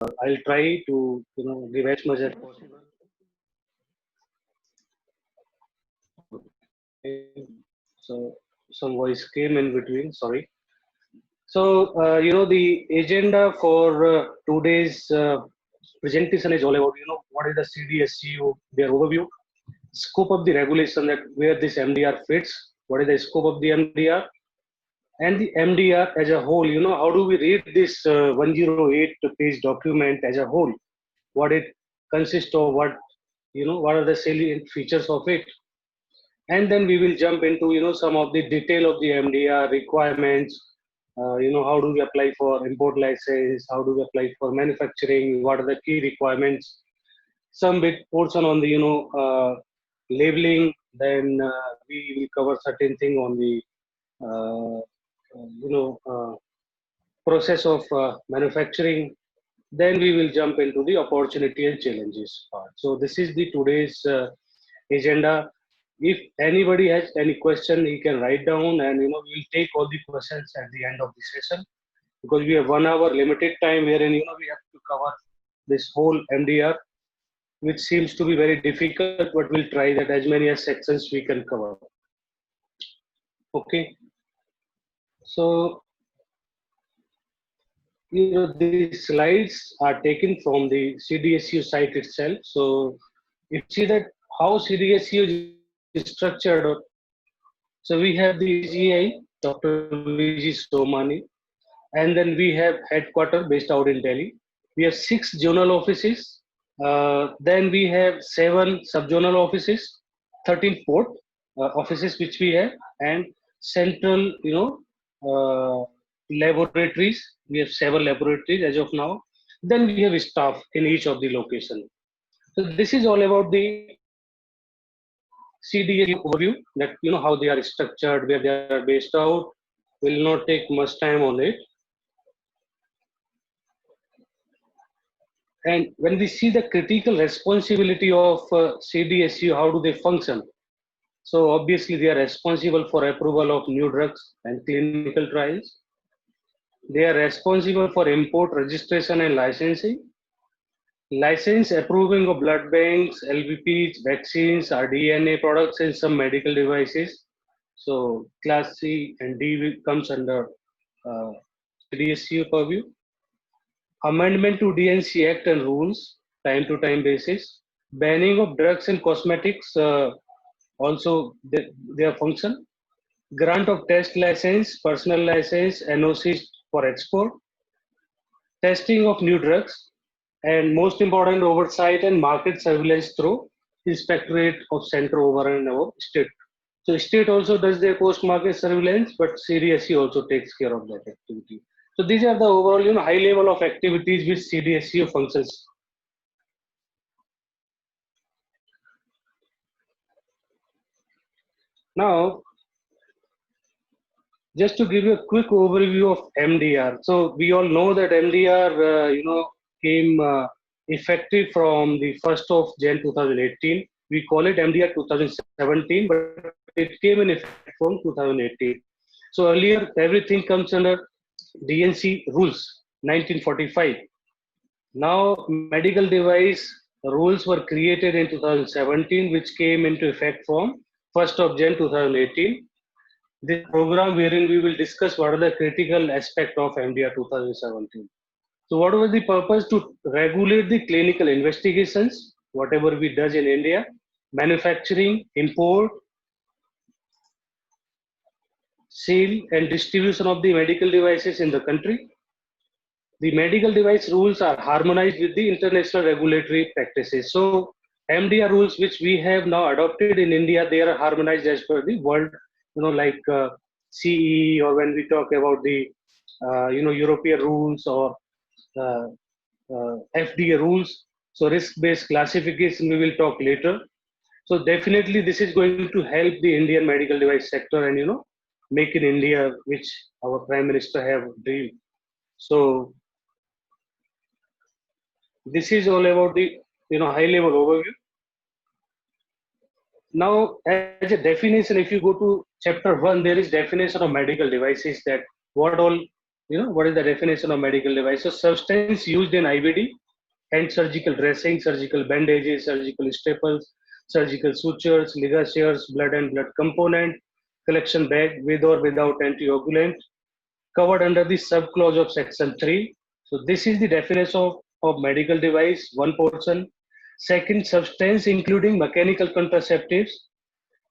I'll try to give as much as possible. So some voice came in between. Sorry. So the agenda for today's presentation is all about what is the CDSCU, their overview, scope of the regulation, that where this MDR fits, what is the scope of the MDR, and the MDR as a whole. How do we read this 108 page document as a whole? What it consists of? What are the salient features of it? And then we will jump into some of the detail of the MDR requirements. How do we apply for import license, how do we apply for manufacturing, what are the key requirements, some bit portion on the labeling. Then we will cover certain thing on the uh, you know uh, process of manufacturing. Then we will jump into the opportunity and challenges part. So this is the today's agenda. If anybody has any question, he can write down, and we'll take all the questions at the end of the session, because we have 1 hour limited time wherein we have to cover this whole MDR, which seems to be very difficult, but we'll try that as many as sections we can cover. Okay. So these slides are taken from the CDSU site itself. So if you see that how CDSU is structured, so we have the GI, Dr. VG Somani, and then we have headquarters based out in Delhi. We have 6 zonal offices. Then we have 7 subzonal offices, 13 port offices which we have, and central, laboratories. We have 7 laboratories as of now. Then we have staff in each of the location. So this is all about the CDA overview, that how they are structured, where they are based out. Will not take much time on it. And when we see the critical responsibility of CDSU, how do they function? So obviously they are responsible for approval of new drugs and clinical trials. They are responsible for import registration and licensing. License approving of blood banks, LVPs, vaccines, rDNA products, and some medical devices. So class C and D comes under CDSU purview. Amendment to DNC Act and rules, time to time basis. Banning of drugs and cosmetics, also their function. Grant of test license, personal license, NOCs for export. Testing of new drugs, and most important, oversight and market surveillance through Inspectorate of Center over and above state. So state also does their post-market surveillance, but CDSU also takes care of that activity. So these are the overall, high level of activities which CDSU functions. Now, just to give you a quick overview of MDR. So we all know that MDR, came effective from the 1st of Jan 2018. We call it MDR 2017, but it came in effect from 2018. So earlier, everything comes under DNC rules, 1945. Now, medical device rules were created in 2017, which came into effect from 1st of Jan 2018. This program wherein we will discuss what are the critical aspect of MDR 2017. So what was the purpose? To regulate the clinical investigations, whatever we does in India, manufacturing, import, sale and distribution of the medical devices in the country. The medical device rules are harmonized with the international regulatory practices. So MDR rules which we have now adopted in India, they are harmonized as per the world, like CE, or when we talk about the European rules, or uh, FDA rules. So risk-based classification we will talk later. So definitely this is going to help the Indian medical device sector, and make in India, which our Prime Minister have dreamed. So this is all about the high level overview. Now, as a definition, if you go to chapter 1, there is definition of medical devices, that what all what is the definition of medical device? So substance used in IVD and surgical dressing, surgical bandages, surgical staples, surgical sutures, ligatures, blood and blood component, collection bag with or without anticoagulant, covered under the sub-clause of section 3. So this is the definition of medical device, one portion. Second, substance including mechanical contraceptives,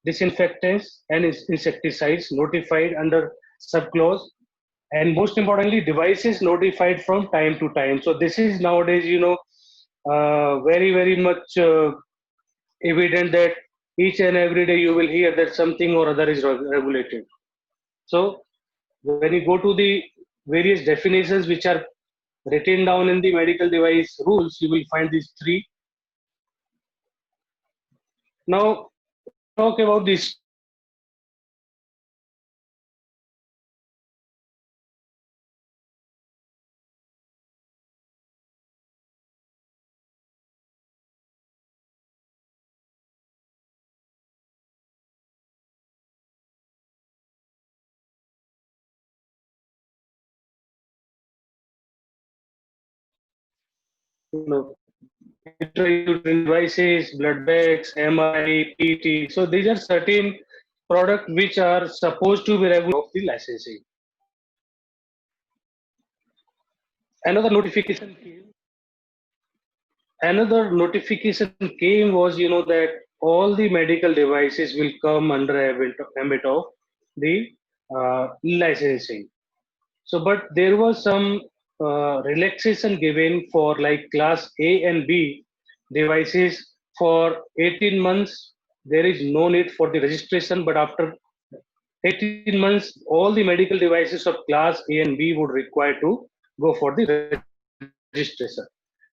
disinfectants, and insecticides notified under sub-clause. And most importantly, devices notified from time to time. So this is nowadays, very, very much evident that each and every day you will hear that something or other is regulated. So when you go to the various definitions which are written down in the medical device rules, you will find these three. Now, talk about this. Intrauterine devices, blood bags, MRI, PT. So these are certain products which are supposed to be regulated of the licensing. Another notification came. Another notification came was, that all the medical devices will come under ambit of the licensing. So, but there was some relaxation given for like class A and B devices for 18 months. There is no need for the registration, but after 18 months, all the medical devices of class A and B would require to go for the registration.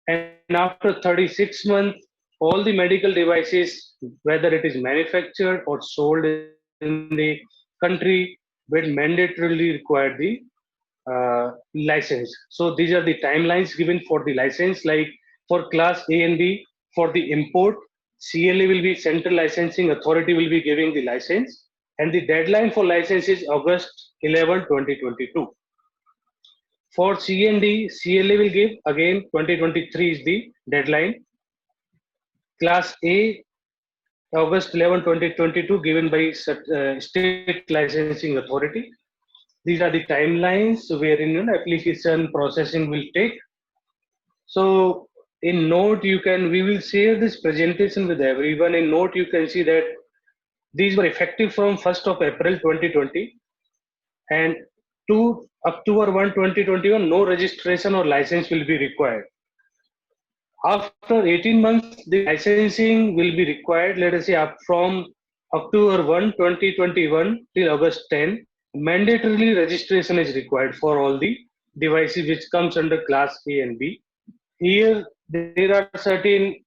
And after 36 months, all the medical devices, whether it is manufactured or sold in the country, will mandatorily require the license. So these are the timelines given for the license. Like for class A and B, for the import, CLA will be Central Licensing Authority will be giving the license, and the deadline for license is August 11, 2022. For C&D, CLA will give again 2023 is the deadline. Class A, August 11, 2022, given by State Licensing Authority. These are the timelines wherein application processing will take. So in note, we will share this presentation with everyone. In note, you can see that these were effective from 1st of April 2020 and to October 1, 2021, no registration or license will be required. After 18 months, the licensing will be required, let us say up from October 1, 2021 till August 10, mandatorily registration is required for all the devices which comes under class A and B. Here, there are certain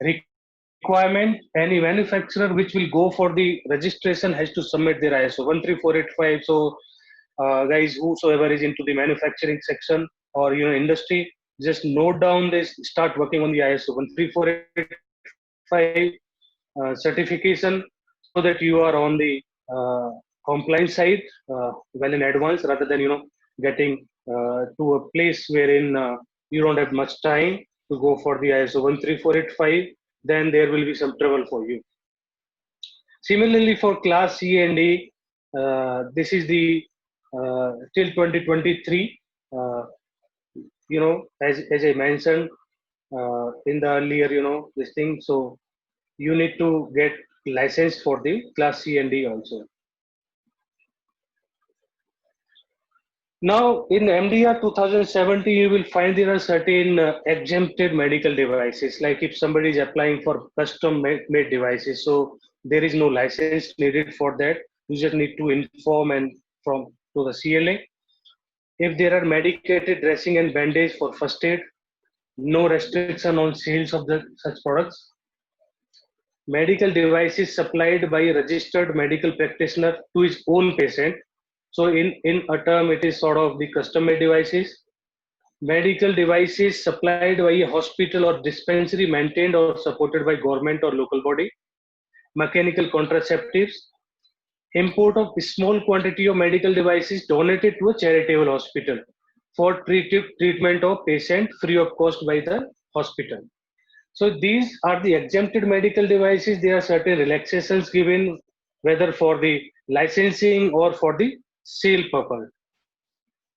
requirement. Any manufacturer which will go for the registration has to submit their ISO 13485. So, guys, whosoever is into the manufacturing section or industry, just note down this. Start working on the ISO 13485 certification so that you are on the compliance side well in advance, rather than getting to a place wherein you don't have much time to go for the ISO 13485, then there will be some trouble for you. Similarly, for class C and D, this is the till 2023. As I mentioned in the earlier, this thing. So you need to get license for the class C and D also. Now, in MDR 2070, you will find there are certain exempted medical devices. Like if somebody is applying for custom made devices, so there is no license needed for that. You just need to inform and from to the CLA. If there are medicated dressing and bandage for first aid, no restriction on sales of such products. Medical devices supplied by a registered medical practitioner to his own patient. So in a term, it is sort of the custom-made devices. Medical devices supplied by a hospital or dispensary maintained or supported by government or local body. Mechanical contraceptives. Import of small quantity of medical devices donated to a charitable hospital. for treatment of patient free of cost by the hospital. So these are the exempted medical devices. There are certain relaxations given, whether for the licensing or for the sale purpose.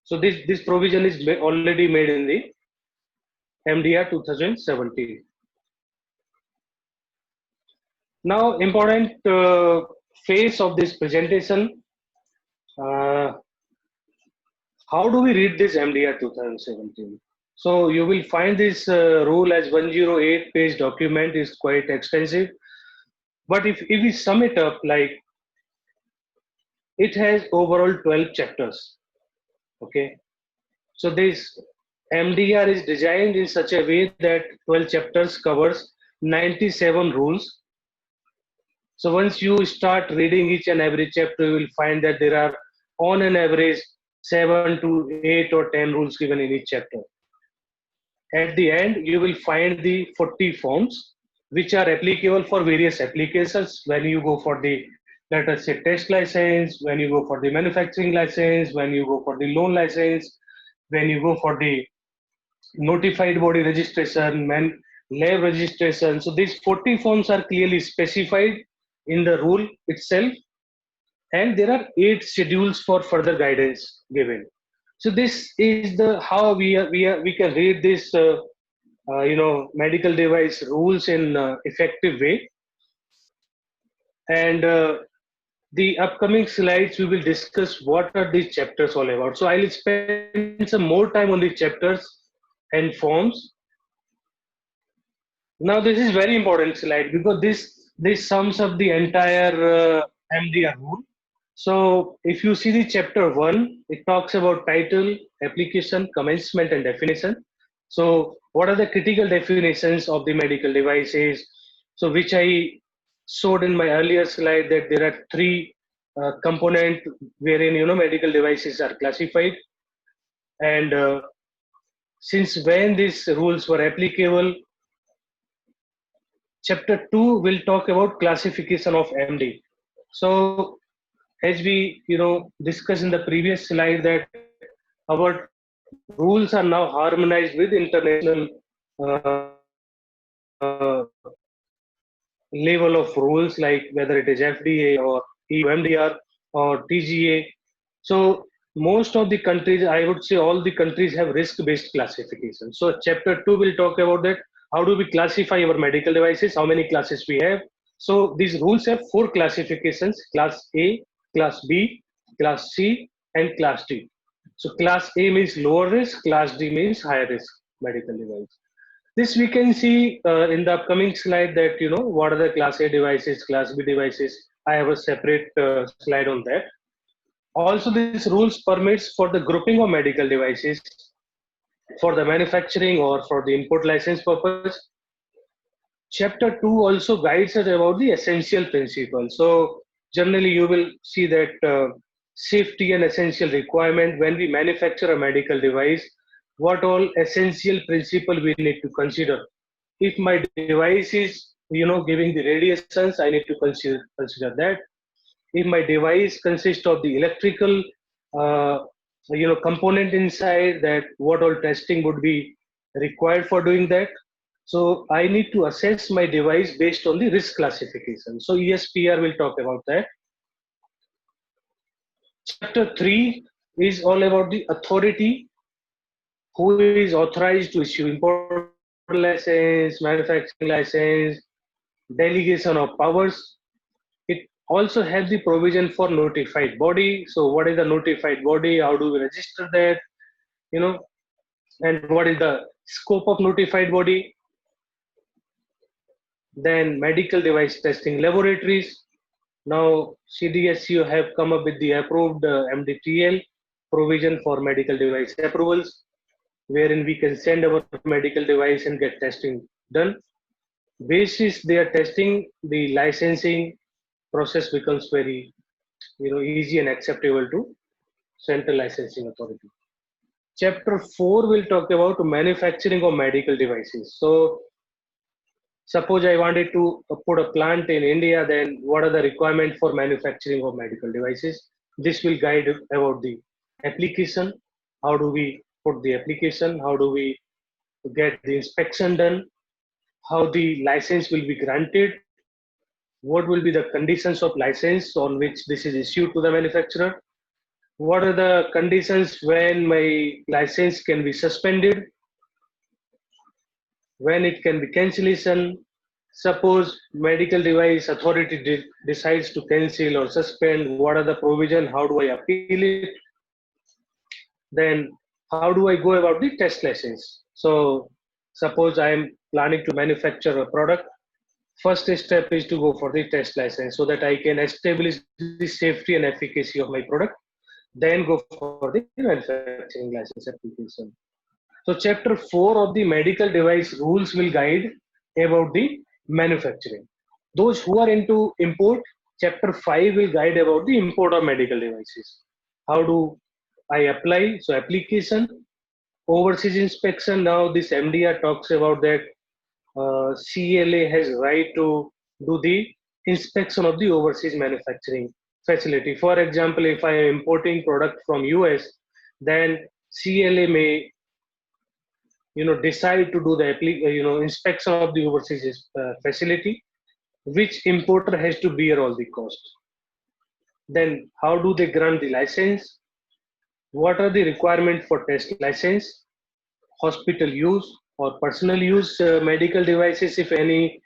So this provision is already made in the MDR 2017. Now, important phase of this presentation. Uh, how do we read this MDR 2017? So you will find this rule as 108 page document is quite extensive. But if we sum it up, like it has overall 12 chapters. Okay. So this MDR is designed in such a way that 12 chapters covers 97 rules. So once you start reading each and every chapter, you will find that there are on an average 7 to 8 or 10 rules given in each chapter. At the end, you will find the 40 forms which are applicable for various applications. When you go for the, let us say, test license, when you go for the manufacturing license, when you go for the loan license, when you go for the notified body registration, lab registration. So these 40 forms are clearly specified in the rule itself, and there are 8 schedules for further guidance given. So this is the how we can read this medical device rules in effective way. And the upcoming slides we will discuss what are these chapters all about. So I'll spend some more time on the chapters and forms. Now this is very important slide because this sums up the entire MDR rule. So if you see the chapter 1, it talks about title, application, commencement and definition. So what are the critical definitions of the medical devices? So which I showed in my earlier slide that there are 3 component wherein medical devices are classified. And since when these rules were applicable, chapter 2 will talk about classification of MD. So as we discussed in the previous slide that our rules are now harmonized with international level of rules, like whether it is FDA or EU MDR or TGA. So most of the countries, I would say all the countries have risk-based classification. So chapter 2 will talk about that. How do we classify our medical devices? How many classes we have? So these rules have 4 classifications: class A, class B, class C, and class D. So class A means lower risk, class D means higher risk medical device. This we can see in the upcoming slide that what are the class A devices, class B devices. I have a separate slide on that. Also, this rules permits for the grouping of medical devices for the manufacturing or for the import license purpose. Chapter 2 also guides us about the essential principles. So generally you will see that safety and essential requirement when we manufacture a medical device, what all essential principle we need to consider. If my device is giving the radiations, I need to consider that. If my device consists of the electrical component inside, that what all testing would be required for doing that. So I need to assess my device based on the risk classification. So ESPR will talk about that. Chapter 3 is all about the authority, who is authorized to issue import license, manufacturing license, delegation of powers. It also has the provision for notified body. So what is the notified body? How do we register that? And what is the scope of notified body? Then medical device testing laboratories. Now CDSCO have come up with the approved MDTL provision for medical device approvals, wherein we can send our medical device and get testing done. Basis their testing, the licensing process becomes very easy and acceptable to central licensing authority. Chapter 4 will talk about manufacturing of medical devices. So suppose I wanted to put a plant in India, then what are the requirements for manufacturing of medical devices? This will guide about the application. How do we put the application, how do we get the inspection done, how the license will be granted, what will be the conditions of license on which this is issued to the manufacturer, what are the conditions when my license can be suspended, when it can be cancellation. Suppose medical device authority decides to cancel or suspend, what are the provision, how do I appeal it, then how do I go about the test license. So suppose I am planning to manufacture a product, first step is to go for the test license so that I can establish the safety and efficacy of my product, then go for the manufacturing license application. So chapter 4 of the medical device rules will guide about the manufacturing. Those who are into import, chapter 5 will guide about the import of medical devices. How do I apply? So application, overseas inspection. Now this MDR talks about that CLA has right to do the inspection of the overseas manufacturing facility. For example, if I am importing product from US, then CLA may decide to do the inspection of the overseas facility, which importer has to bear all the cost. Then how do they grant the license? What are the requirements for test license, hospital use or personal use medical devices, if any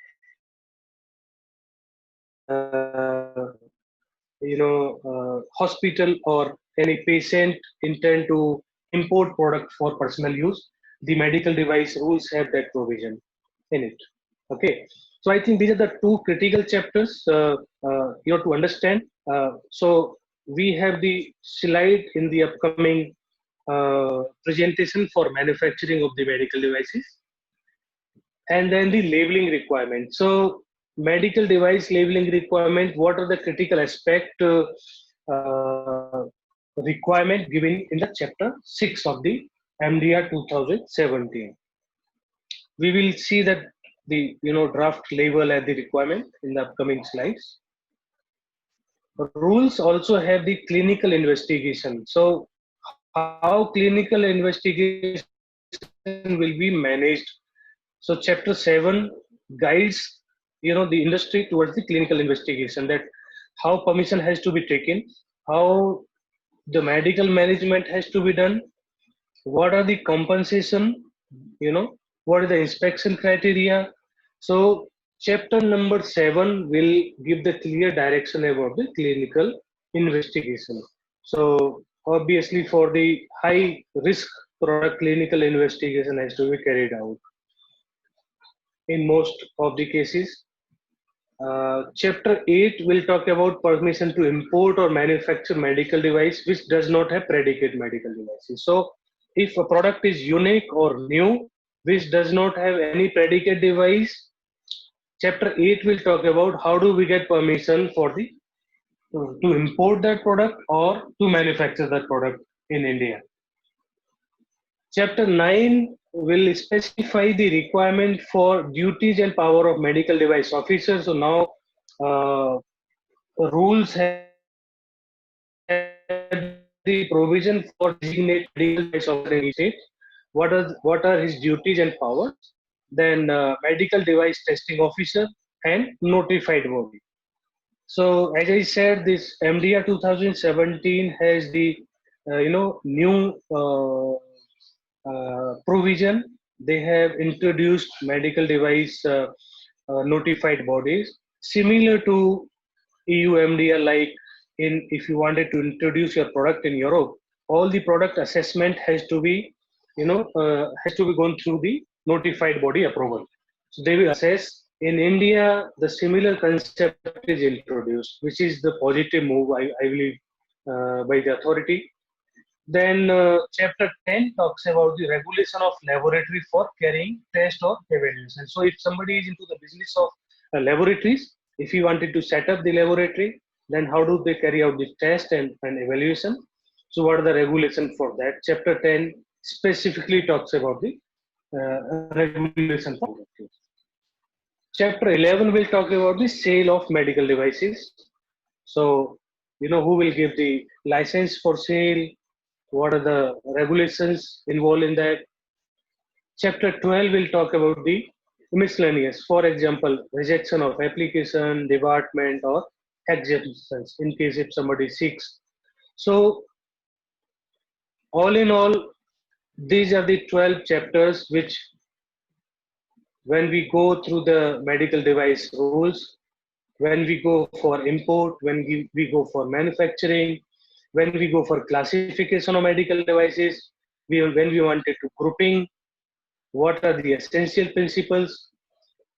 hospital or any patient intend to import product for personal use, the medical device rules have that provision in it. Okay, so I think these are the two critical chapters you have to understand. So we have the slide in the upcoming presentation for manufacturing of the medical devices, and then the labeling requirement. So medical device labeling requirement, what are the critical aspect requirement given in the chapter 6 of the MDR 2017. We will see that the draft label and the requirement in the upcoming slides. Rules also have the clinical investigation. So how clinical investigation will be managed. So chapter 7 guides the industry towards the clinical investigation, that how permission has to be taken, how the medical management has to be done, what are the compensation, what is the inspection criteria. So chapter number 7 will give the clear direction about the clinical investigation. So obviously for the high risk product, clinical investigation has to be carried out in most of the cases. Chapter 8 will talk about permission to import or manufacture medical device which does not have predicate medical devices. So if a product is unique or new, which does not have any predicate device, chapter 8 will talk about how do we get permission for the to import that product or to manufacture that product in India. Chapter 9 will specify the requirement for duties and power of medical device officers. So now rules have the provision for designate medical device officer in each state. What are his duties and powers? Then medical device testing officer and notified body. So as I said, this MDR 2017 has the new provision. They have introduced medical device notified bodies similar to EU MDR. Like in, if you wanted to introduce your product in Europe, all the product assessment has to be gone through the notified body approval. So they will assess. In India, the similar concept is introduced, which is the positive move, I believe, by the authority. Then chapter 10 talks about the regulation of laboratory for carrying test or evaluation. So if somebody is into the business of laboratories, if he wanted to set up the laboratory, then how do they carry out the test and evaluation? So what are the regulation for that? Chapter 10 specifically talks about the regulation for laboratories. Chapter 11 will talk about the sale of medical devices. So, who will give the license for sale, what are the regulations involved in that. Chapter 12 will talk about the miscellaneous, for example, rejection of application, debarment, or exemptions in case if somebody seeks. So, all in all, these are the 12 chapters which, when we go through the medical device rules, when we go for import, when we go for manufacturing, when we go for classification of medical devices, when we wanted to grouping, what are the essential principles,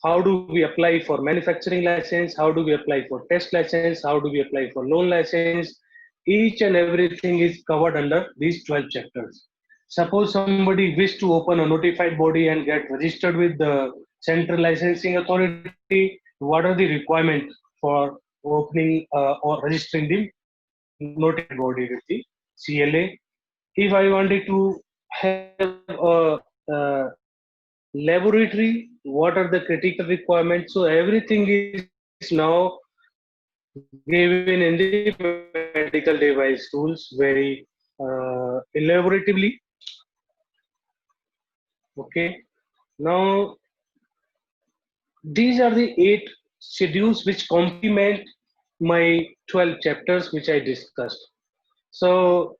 how do we apply for manufacturing license, how do we apply for test license, how do we apply for loan license, each and everything is covered under these 12 chapters. Suppose somebody wish to open a notified body and get registered with the central licensing authority, what are the requirements for opening or registering the notified body with the CLA? If I wanted to have a laboratory, what are the critical requirements? So everything is now given in the medical device rules very elaboratively. Okay. Now these are the 8 schedules which complement my 12 chapters which I discussed. So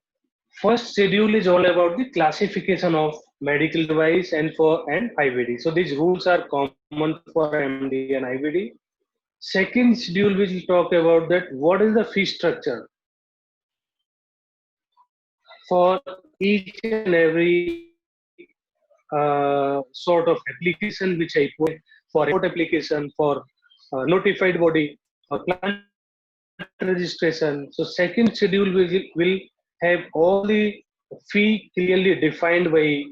first schedule is all about the classification of medical device and IVD. So these rules are common for MD and IVD. Second schedule will talk about that what is the fee structure for each and every sort of application which I put for import application, for notified body, or plant registration. So second schedule will have all the fee clearly defined by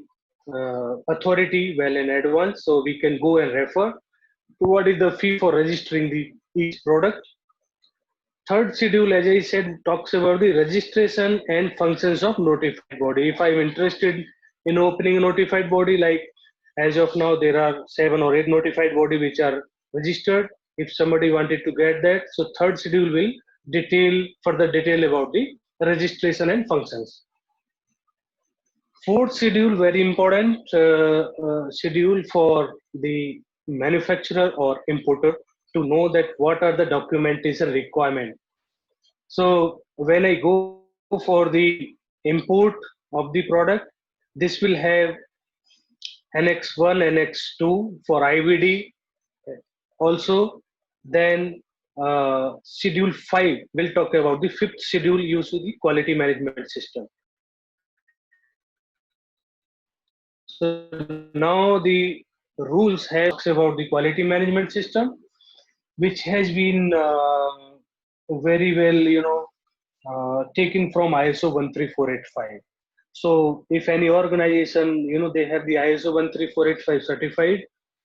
authority well in advance. So we can go and refer to what is the fee for registering the each product. Third schedule, as I said, talks about the registration and functions of notified body. If I'm interested in opening a notified body, like as of now, there are 7 or 8 notified body which are registered. If somebody wanted to get that, so third schedule will further detail about the registration and functions. Fourth schedule, very important schedule for the manufacturer or importer to know that what are the documentation requirement. So when I go for the import of the product, this will have Annex 1, Annex 2 for IVD also. Then Schedule 5 will talk about the fifth schedule used to the quality management system. So now the rules talks about the quality management system, which has been very well, taken from ISO 13485. So if any organization, they have the ISO 13485 certified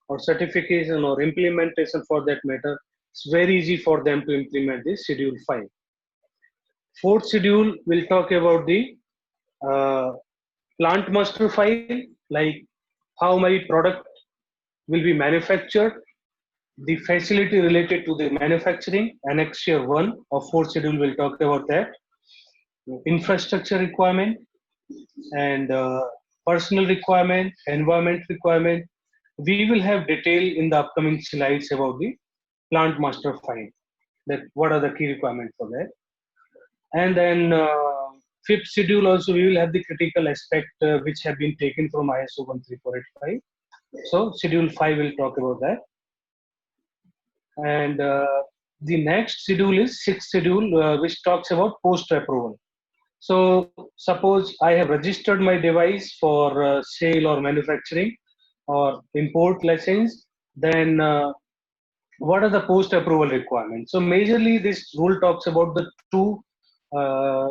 or certification or implementation for that matter, it's very easy for them to implement this Schedule 5. Fourth schedule will talk about the uh, plant master file, like how my product will be manufactured, the facility related to the manufacturing. Annexure 1 of fourth schedule will talk about that. Infrastructure requirement and personal requirement, environment requirement. We will have detail in the upcoming slides about the plant master file, that what are the key requirements for that. And then fifth schedule also we will have the critical aspect which have been taken from ISO 13485. So schedule 5 will talk about that. And the next schedule is sixth schedule, which talks about post approval. So suppose I have registered my device for sale or manufacturing or import license, then what are the post approval requirements? So majorly this rule talks about the two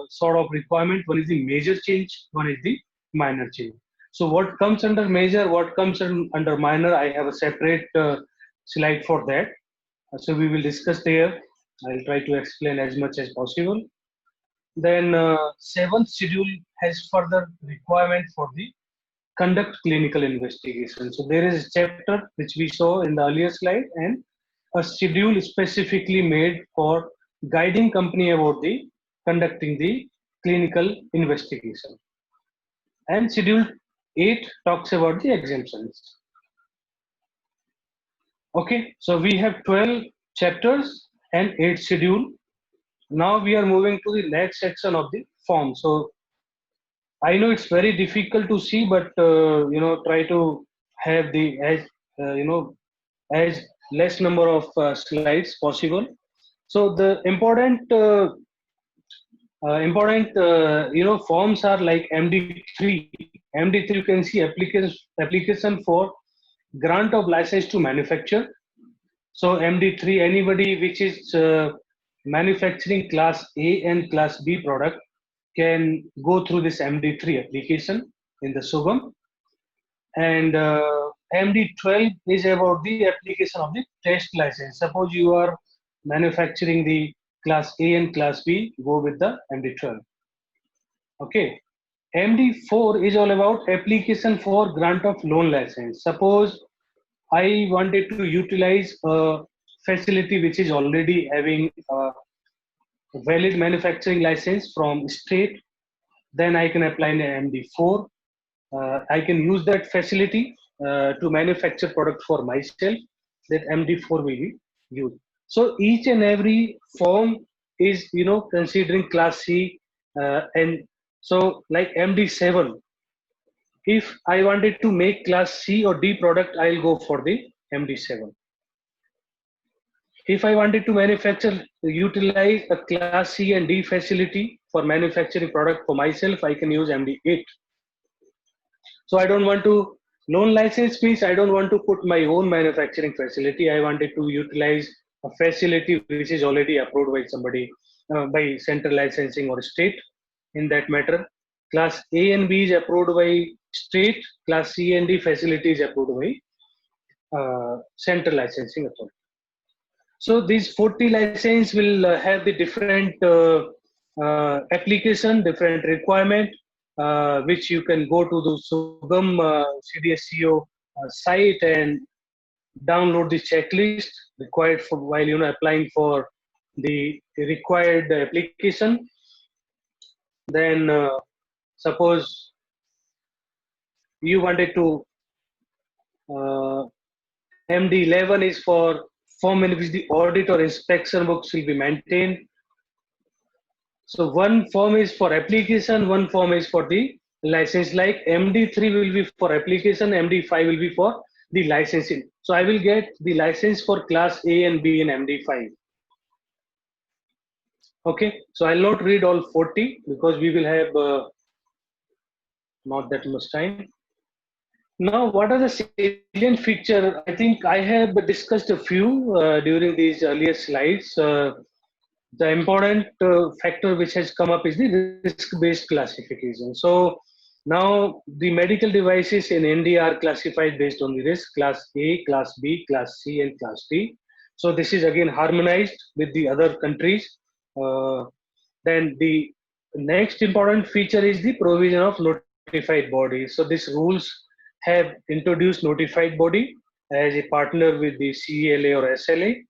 sort of requirement. One is the major change, one is the minor change. So what comes under major, what comes under minor, I have a separate slide for that. So we will discuss there. I'll try to explain as much as possible. Then seventh schedule has further requirement for the conduct clinical investigation. So there is a chapter which we saw in the earlier slide and a schedule specifically made for guiding company about the conducting the clinical investigation. And schedule 8 talks about the exemptions. Okay, so we have 12 chapters and 8 schedule. Now we are moving to the next section of the form. So I know it's very difficult to see, but try to have the as less number of slides possible. So the important forms are like MD3. MD3 you can see application for grant of license to manufacture. So MD3, anybody which is manufacturing class A and class B product can go through this MD3 application in the SUGAM. And MD12 is about the application of the test license. Suppose you are manufacturing the class A and class B, go with the MD12. Okay. MD4 is all about application for grant of loan license. Suppose I wanted to utilize a facility which is already having a valid manufacturing license from state, then I can apply an MD4. I can use that facility to manufacture product for myself. That MD4 will be used. So each and every form is considering class C, and so like MD7. If I wanted to make class C or D product, I'll go for the MD7. If I wanted to utilize a class C and D facility for manufacturing product for myself, I can use MD8. So I don't want to loan license means I don't want to put my own manufacturing facility. I wanted to utilize a facility which is already approved by somebody, by central licensing or state. In that matter, class A and B is approved by state. Class C and D facility is approved by central licensing authority. So these 40 license will have the different application, different requirement, which you can go to the SUGAM CDSCO site and download the checklist required for while applying for the required application. Then suppose you wanted to MD11 is for form in which the audit or inspection books will be maintained. So one form is for application, one form is for the license. Like MD3 will be for application, MD5 will be for the licensing. So I will get the license for class A and B in MD5. Okay, so I'll not read all 40 because we will have not that much time. Now, what are the salient feature? I think I have discussed a few during these earlier slides. The important factor which has come up is the risk-based classification. So now the medical devices in India are classified based on the risk, class A, class B, class C, and class D. So this is again harmonized with the other countries. Then the next important feature is the provision of notified bodies. So these rules have introduced notified body as a partner with the CLA or SLA.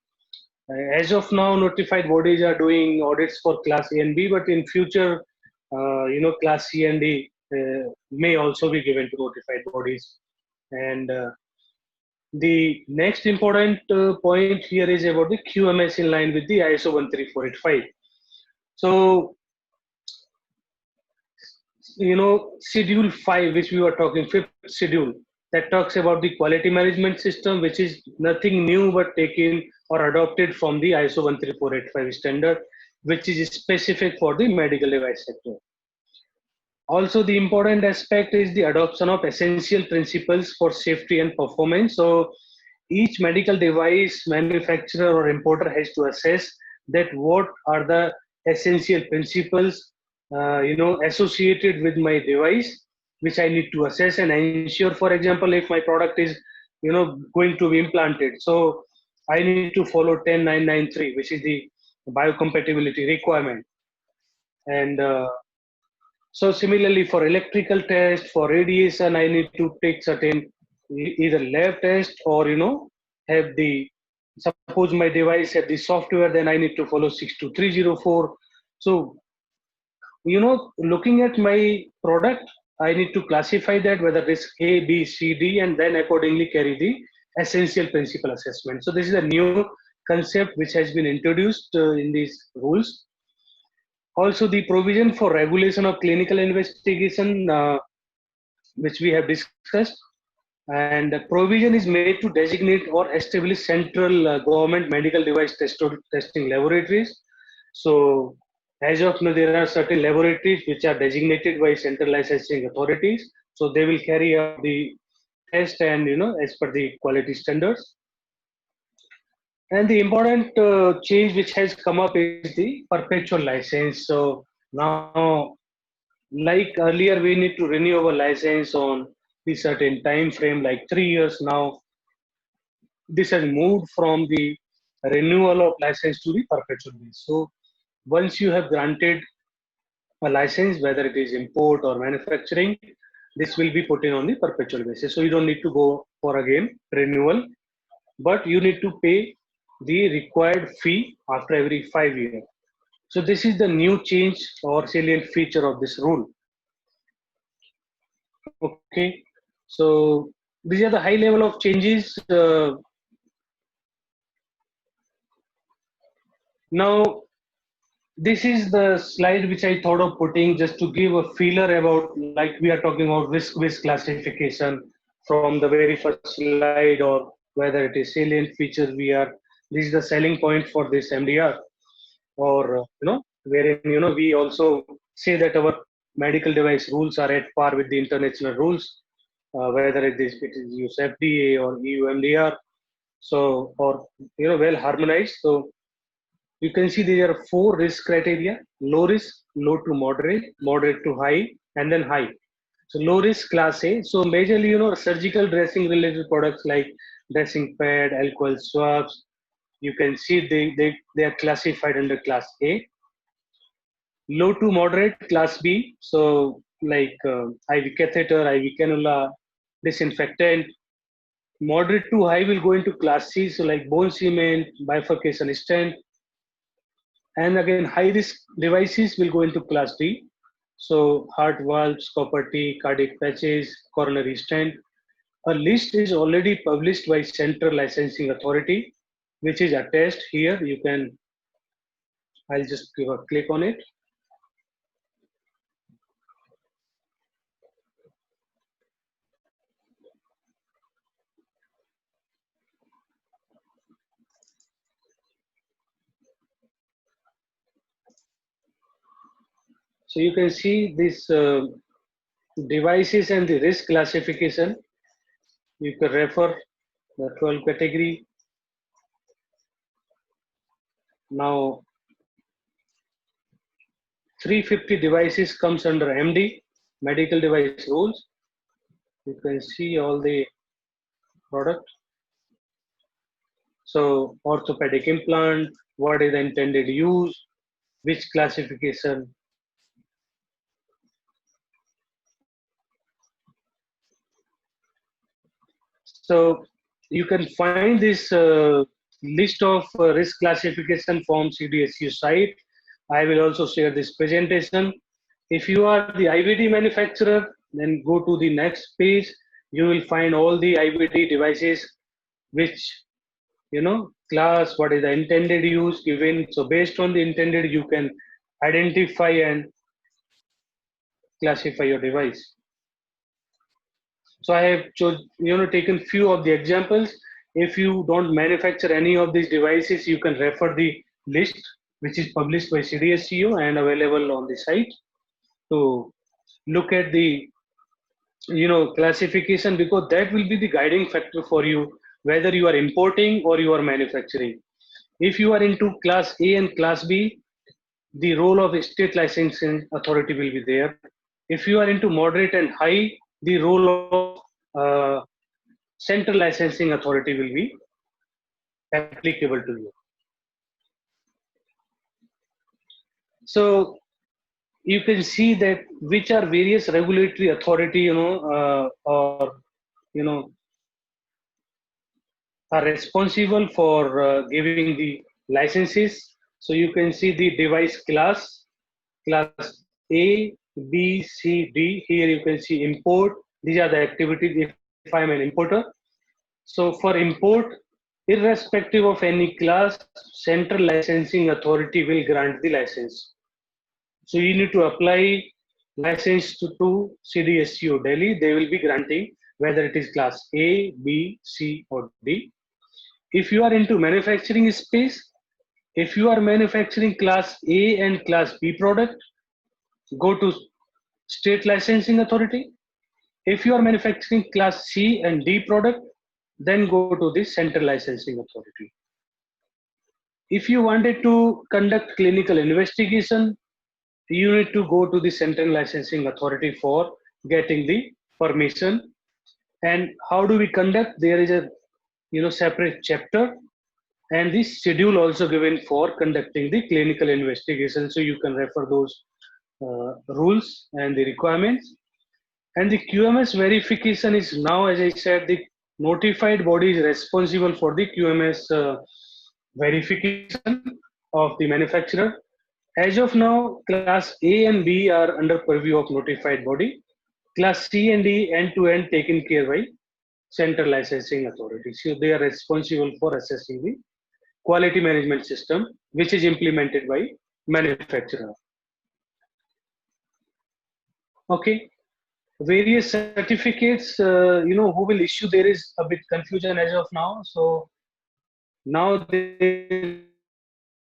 As of now, notified bodies are doing audits for class A and B, but in future, class C and D may also be given to notified bodies. And the next important point here is about the QMS in line with the ISO 13485. So, schedule 5, which we were talking, fifth schedule, that talks about the quality management system, which is nothing new but taken or adopted from the ISO 13485 standard, which is specific for the medical device sector. Also, the important aspect is the adoption of essential principles for safety and performance. So each medical device manufacturer or importer has to assess that what are the essential principles associated with my device, which I need to assess and ensure. For example, if my product is going to be implanted, so I need to follow 10993, which is the biocompatibility requirement. And so similarly for electrical test, for radiation, I need to take certain either lab test or have the, suppose my device have the software, then I need to follow 62304. So looking at my product, I need to classify that whether risk A, B, C, D, and then accordingly carry the essential principle assessment. So this is a new concept which has been introduced in these rules. Also, the provision for regulation of clinical investigation, which we have discussed, and the provision is made to designate or establish central government medical device testing laboratories. So, as of now, there are certain laboratories which are designated by central licensing authorities. So, they will carry out the test and as per the quality standards. And the important change which has come up is the perpetual license. So now, like earlier, we need to renew our license on the certain time frame, like 3 years. Now, this has moved from the renewal of license to the perpetual lease. So once you have granted a license, whether it is import or manufacturing, this will be put in on the perpetual basis. So you don't need to go for again renewal, but you need to pay the required fee after every 5 years. So this is the new change or salient feature of this rule. Okay, so these are the high level of changes. Now, this is the slide which I thought of putting just to give a feeler about, like we are talking about risk classification from the very first slide, or whether it is salient features we are. This is the selling point for this MDR, or wherein we also say that our medical device rules are at par with the international rules, whether it is use FDA or EU MDR, so or well harmonized. So you can see there are 4 risk criteria: low risk, low to moderate, moderate to high, and then high. So low risk class A. So majorly, surgical dressing related products like dressing pad, alcohol swabs, you can see they are classified under class A. Low to moderate class B. So like IV catheter, IV cannula, disinfectant. Moderate to high will go into class C. So like bone cement, bifurcation stent. And again, high risk devices will go into class D. So heart valves, copper T, cardiac patches, coronary stent. A list is already published by Central Licensing Authority, which is attached here. You can, I'll just give a click on it. So you can see this devices and the risk classification. You can refer the 12 category. Now 350 devices comes under MD, medical device rules. You can see all the product. So orthopedic implant, what is the intended use, which classification. So you can find this list of risk classification from CDSU site. I will also share this presentation. If you are the IVD manufacturer, then go to the next page. You will find all the IVD devices, which class, what is the intended use given. So based on the intended, you can identify and classify your device. So I have taken few of the examples. If you don't manufacture any of these devices, you can refer the list which is published by CDSCO and available on the site to look at the classification, because that will be the guiding factor for you whether you are importing or you are manufacturing. If you are into class A and class B, the role of state licensing authority will be there. If you are into moderate and high, the role of central licensing authority will be applicable to you. So you can see that which are various regulatory authority, or are responsible for giving the licenses. So you can see the device class A, B, C, D. Here you can see import. These are the activities if I am an importer. So for import, irrespective of any class, Central Licensing Authority will grant the license. So you need to apply license to CDSCO Delhi. They will be granting whether it is class A, B, C, or D. If you are into manufacturing space, if you are manufacturing class A and class B product, go to State Licensing Authority. If you are manufacturing class C and D product, then go to the Central Licensing Authority. If you wanted to conduct clinical investigation, you need to go to the Central Licensing Authority for getting the permission. And how do we conduct? There is a separate chapter and the schedule also given for conducting the clinical investigation. So you can refer those rules and the requirements. And the QMS verification is now, as I said, the notified body is responsible for the QMS verification of the manufacturer. As of now, class A and B are under purview of notified body. Class C and D end-to-end taken care by Central Licensing Authority. So they are responsible for assessing the quality management system, which is implemented by manufacturer. Okay. Various certificates, who will issue, there is a bit confusion as of now. So now there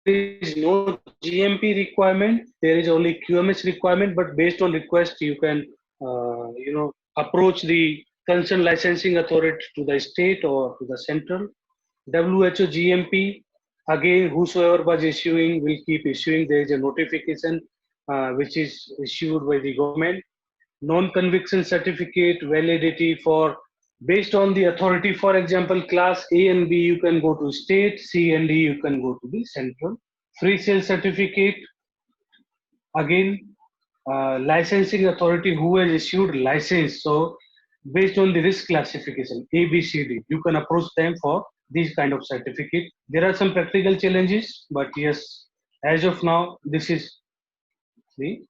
is no GMP requirement, there is only QMS requirement, but based on request, you can, approach the concerned licensing authority to the state or to the central. WHO GMP, again, whosoever was issuing will keep issuing. There is a notification which is issued by the government. Non-conviction certificate validity for based on the authority. For example, class A and B, you can go to state, C and D, you can go to the central. Free sale certificate, again, licensing authority who has issued license. So based on the risk classification, A, B, C, D, you can approach them for these kind of certificate. There are some practical challenges, but yes, as of now, this is the.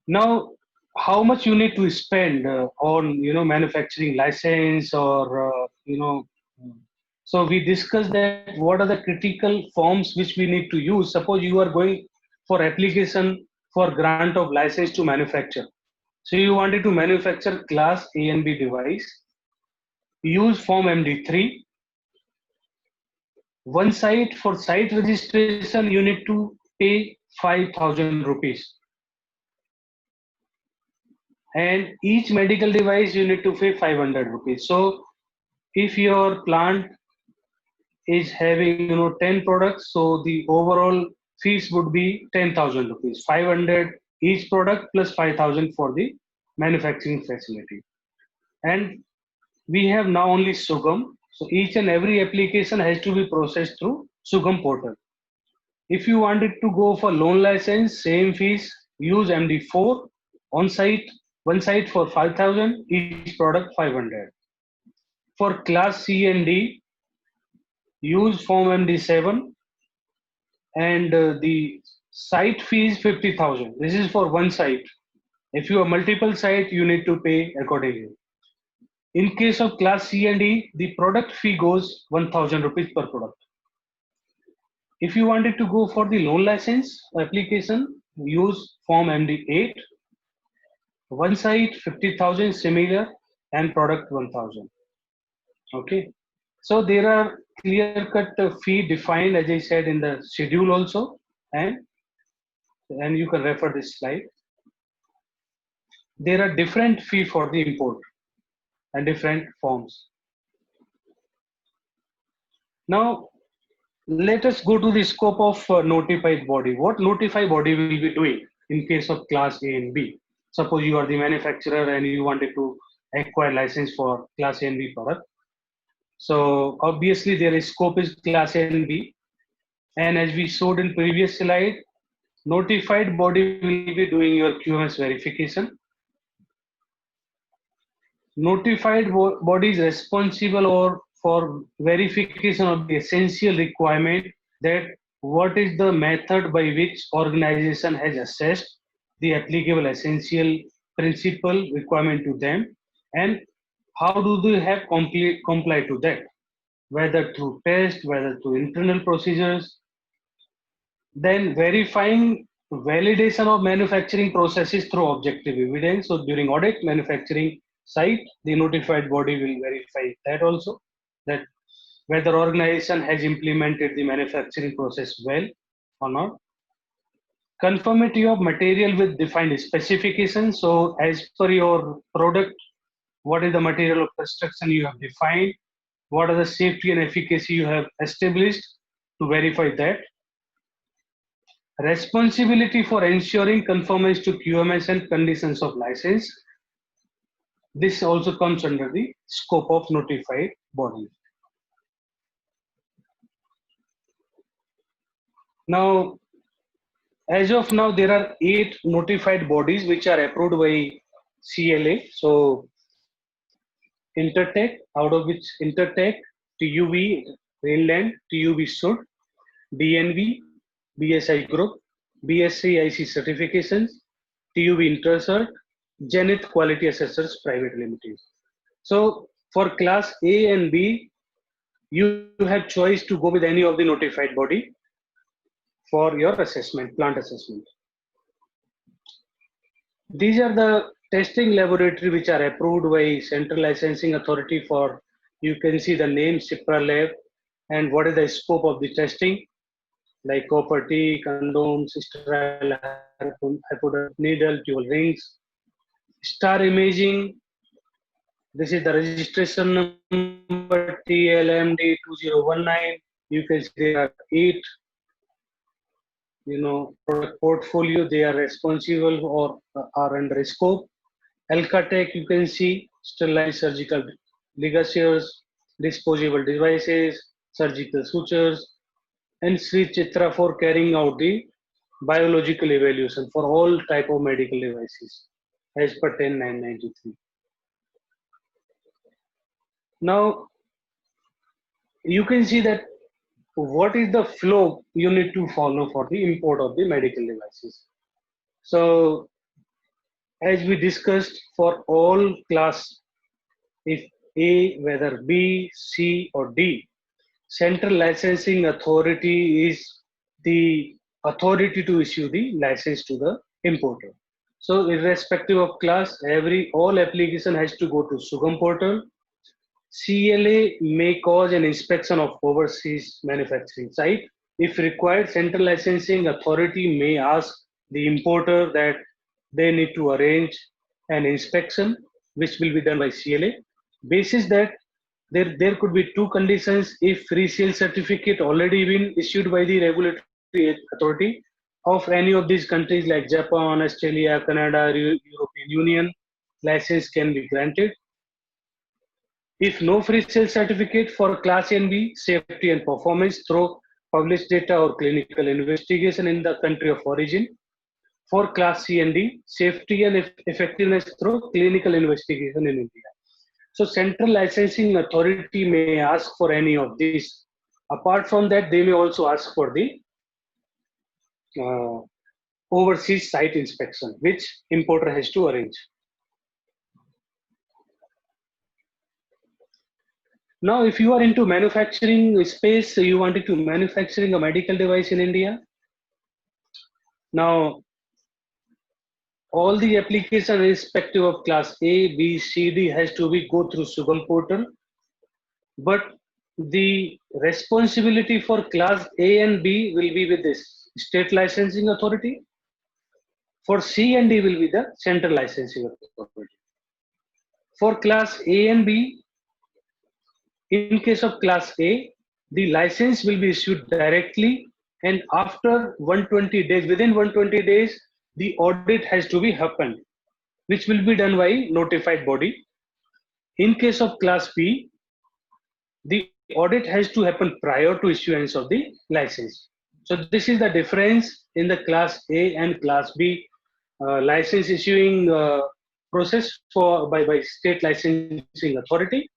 Now, how much you need to spend on manufacturing license or so we discussed that what are the critical forms which we need to use. Suppose you are going for application for grant of license to manufacture. So you wanted to manufacture class A and B device. Use form MD3. One site for site registration, you need to pay 5,000 rupees. And each medical device you need to pay 500 rupees. So if your plant is having 10 products, so the overall fees would be 10,000 rupees, 500 each product plus 5,000 for the manufacturing facility. And we have now only Sugam, so each and every application has to be processed through Sugam portal. If you wanted to go for loan license, same fees, use MD4 on site, one site for 5,000, each product 500. For class C and D, use form MD7 and the site fee is 50,000. This is for one site. If you have multiple sites, you need to pay accordingly. In case of class C and D, the product fee goes 1,000 rupees per product. If you wanted to go for the loan license application, use form MD8. One site 50,000 similar and product 1,000. Okay. So there are clear-cut fee defined, as I said, in the schedule also, and you can refer this slide. There are different fee for the import and different forms. Now, let us go to the scope of notified body. What notified body will be doing in case of class A and B? Suppose you are the manufacturer and you wanted to acquire license for class A and B product. So obviously their scope is class A and B. And as we showed in previous slide, notified body will be doing your QMS verification. Notified body is responsible or for verification of the essential requirement that what is the method by which organization has assessed the applicable essential principle requirement to them, and how do they have comply to that, whether through test, whether through internal procedures. Then verifying validation of manufacturing processes through objective evidence. So during audit manufacturing site, the notified body will verify that also, that whether organization has implemented the manufacturing process well or not. Conformity of material with defined specifications. So as per your product, what is the material of construction you have defined? What are the safety and efficacy you have established to verify that? Responsibility for ensuring conformance to QMS and conditions of license. This also comes under the scope of notified body. Now, as of now, there are 8 notified bodies which are approved by CLA. So, Intertech, out of which Intertech, TUV, Rainland, TUV Sud, DNV, BSI Group, BSCIC Certifications, TUV Intercert, Zenith Quality Assessors Private Limited. So for class A and B, you have choice to go with any of the notified body for your assessment, plant assessment. These are the testing laboratory which are approved by Central Licensing Authority for, you can see the name CIPRA Lab and what is the scope of the testing, like copper T, condoms, sterile needle, dual rings, star imaging. This is the registration number TLMD 2019. You can see there are 8, product portfolio. They are responsible or are under scope. Alcatech, you can see sterilized surgical ligatures, disposable devices, surgical sutures, and Sri Chitra for carrying out the biological evaluation for all type of medical devices as per 10993. Now you can see that what is the flow you need to follow for the import of the medical devices. So as we discussed, for all class, if A, whether B, C or D, Central Licensing Authority is the authority to issue the license to the importer. So irrespective of class, all application has to go to SUGAM portal. CLA may cause an inspection of overseas manufacturing site. If required, Central Licensing Authority may ask the importer that they need to arrange an inspection, which will be done by CLA. Basis that there could be 2 conditions. If resale certificate already been issued by the regulatory authority of any of these countries like Japan, Australia, Canada, European Union, license can be granted. If no free sale certificate for class A and B, safety and performance through published data or clinical investigation in the country of origin. For class C and D, safety and effectiveness through clinical investigation in India. So Central Licensing Authority may ask for any of these. Apart from that, they may also ask for the overseas site inspection, which importer has to arrange. Now, if you are into manufacturing space, you wanted to manufacturing a medical device in India. Now, all the application irrespective of class A, B, C, D has to be go through SUGAM portal. But the responsibility for class A and B will be with this state licensing authority. For C and D will be the central licensing authority. For class A and B, in case of class A, the license will be issued directly, and after 120 days, within 120 days, the audit has to be happened, which will be done by notified body. In case of class B, the audit has to happen prior to issuance of the license. So this is the difference in the class A and class B license issuing process by state licensing authority.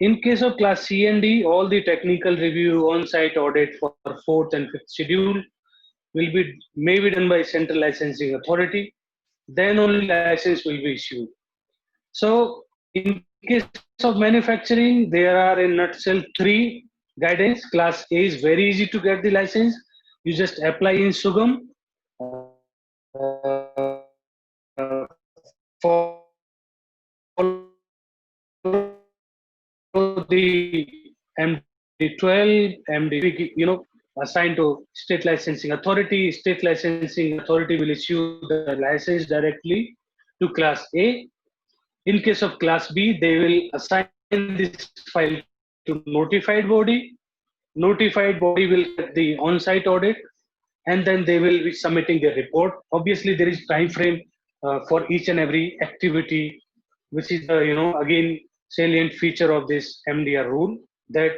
In case of class C and D, all the technical review, on-site audit for fourth and fifth schedule may be done by central licensing authority. Then only license will be issued. So in case of manufacturing, there are in nutshell three guidance. Class A is very easy to get the license. You just apply in Sugam. The MD12, MD, assigned to state licensing authority. State licensing authority will issue the license directly to class A. In case of class B, they will assign this file to notified body. Notified body will get the on-site audit, and then they will be submitting their report. Obviously, there is time frame for each and every activity, which is the again salient feature of this MDR rule, that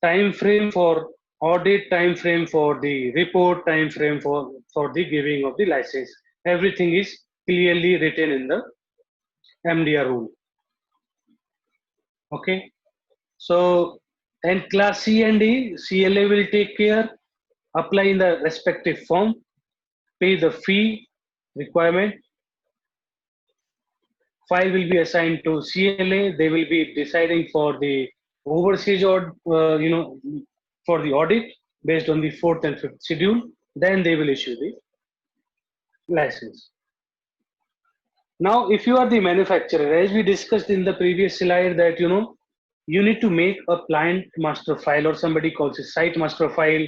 time frame for audit, time frame for the report, time frame for the giving of the license. Everything is clearly written in the MDR rule. Okay, so and class C and D, CLA will take care, apply in the respective form, pay the fee requirement. File will be assigned to CLA. They will be deciding for the overseas or for the audit based on the fourth and fifth schedule. Then they will issue the license. Now, if you are the manufacturer, as we discussed in the previous slide, that you need to make a plant master file, or somebody calls it site master file,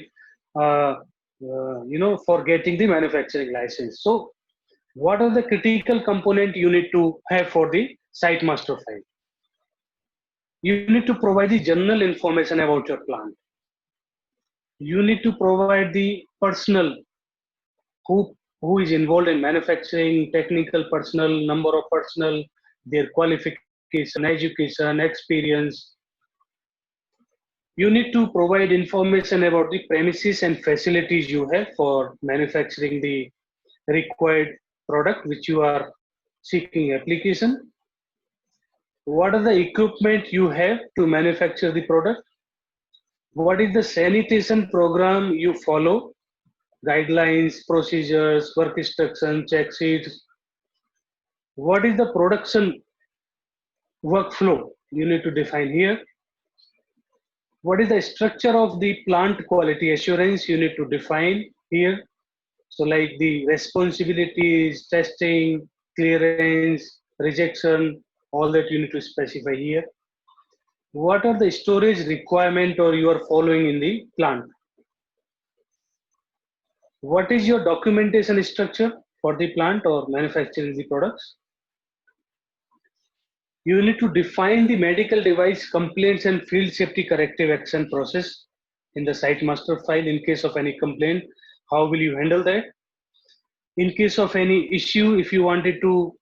for getting the manufacturing license. So what are the critical component you need to have for the site master file? You need to provide the general information about your plant. You need to provide the personnel who is involved in manufacturing, technical personnel, number of personnel, their qualification, education, experience. You need to provide information about the premises and facilities you have for manufacturing the required product which you are seeking application. What are the equipment you have to manufacture the product? What is the sanitation program you follow? Guidelines, procedures, work instructions, check sheets. What is the production workflow you need to define here? What is the structure of the plant quality assurance you need to define here? So like the responsibilities, testing, clearance, rejection, all that you need to specify here. What are the storage requirement or you are following in the plant? What is your documentation structure for the plant or manufacturing the products? You need to define the medical device complaints and field safety corrective action process in the site master file. In case of any complaint, how will you handle that? In case of any issue, if you wanted to,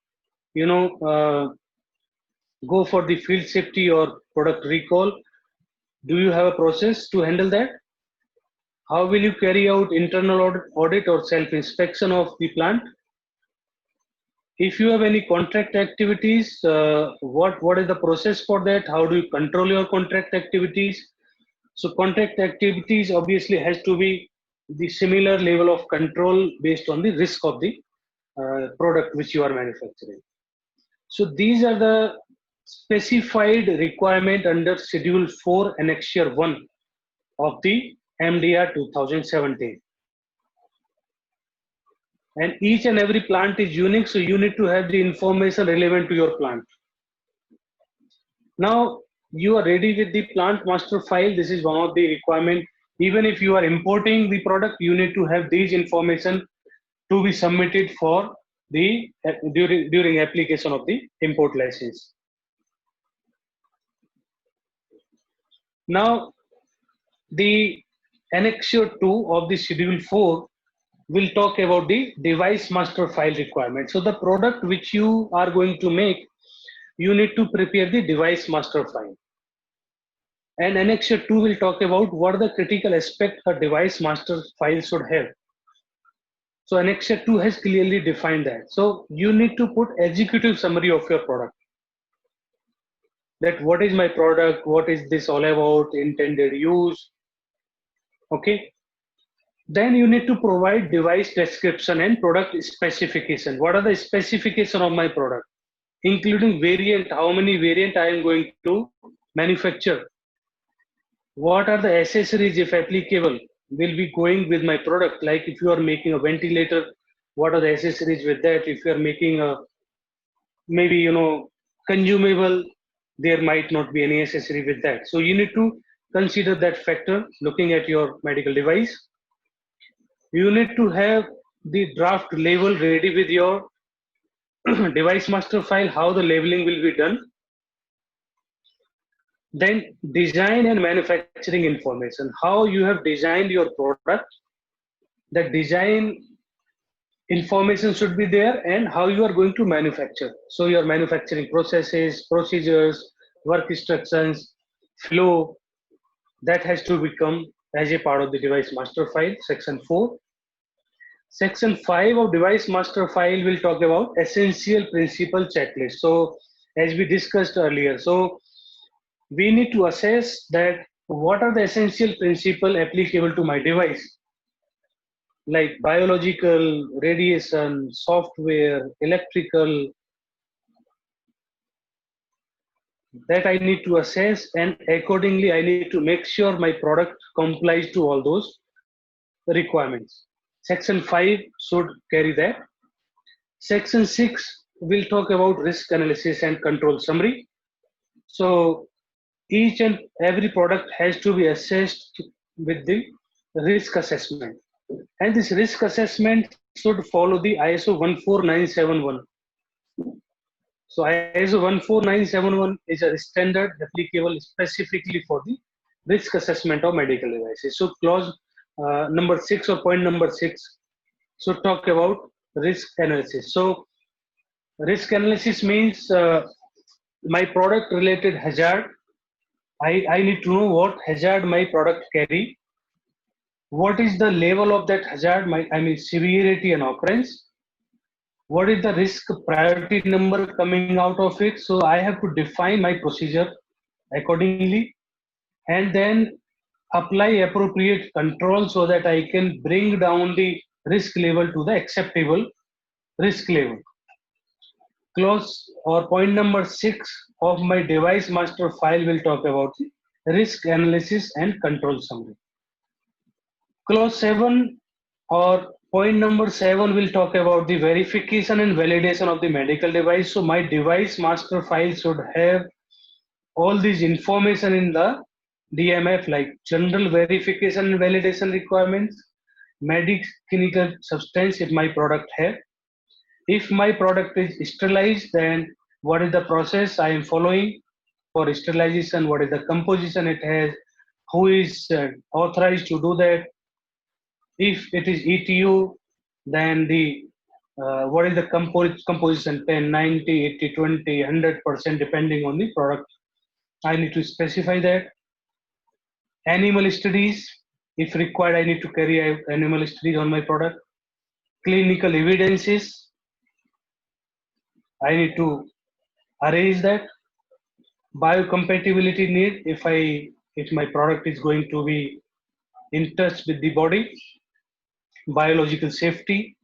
go for the field safety or product recall, do you have a process to handle that? How will you carry out internal audit or self-inspection of the plant? If you have any contract activities, what is the process for that? How do you control your contract activities? So contract activities obviously has to be the similar level of control based on the risk of the product which you are manufacturing. So these are the specified requirement under Schedule 4 Annexure 1 of the MDR 2017. And each and every plant is unique, so you need to have the information relevant to your plant. Now you are ready with the plant master file. This is one of the requirement. Even if you are importing the product, you need to have these information to be submitted for the during application of the import license. Now the Annexure 2 of the Schedule 4 will talk about the device master file requirement. So the product which you are going to make, you need to prepare the device master file. And Annexure 2 will talk about what are the critical aspects a device master file should have. So Annexure 2 has clearly defined that. So you need to put executive summary of your product. that what is my product, what is this all about, intended use. Okay. Then you need to provide device description and product specification. What are the specification of my product, including variant, how many variant I am going to manufacture. What are the accessories, if applicable, will be going with my product. Like if you are making a ventilator, what are the accessories with that? If you are making a maybe consumable, there might not be any accessory with that. So you need to consider that factor looking at your medical device. You need to have the draft label ready with your device master file, how the labeling will be done. Then design and manufacturing information, how you have designed your product. The design information should be there, and how you are going to manufacture. So your manufacturing processes, procedures, work instructions, flow, that has to become as a part of the device master file, section 4. Section 5 of device master file will talk about essential principle checklist. So as we discussed earlier, so we need to assess that what are the essential principle applicable to my device, like biological, radiation, software, electrical, that I need to assess, and accordingly I need to make sure my product complies to all those requirements. Section 5 should carry that. Section 6 will talk about risk analysis and control summary. So each and every product has to be assessed with the risk assessment. And this risk assessment should follow the ISO 14971. So ISO 14971 is a standard applicable specifically for the risk assessment of medical devices. So clause number 6 or point number 6 should talk about risk analysis. So risk analysis means my product related hazard. I need to know what hazard my product carry. What is the level of that hazard, I mean severity and occurrence. What is the risk priority number coming out of it. So I have to define my procedure accordingly, and then apply appropriate control so that I can bring down the risk level to the acceptable risk level. Clause or point number 6 of my device master file will talk about the risk analysis and control summary. Clause 7 or point number 7 will talk about the verification and validation of the medical device. So my device master file should have all these information in the DMF, like general verification and validation requirements, medical substance if my product have. If my product is sterilized, then what is the process I am following for sterilization? What is the composition it has? Who is authorized to do that? If it is ETU, then the what is the composition, 10, 90, 80, 20, 100%, depending on the product. I need to specify that. Animal studies, if required, I need to carry out animal studies on my product. Clinical evidences, I need to arrange that. Biocompatibility need, if my product is going to be in touch with the body. Biological safety,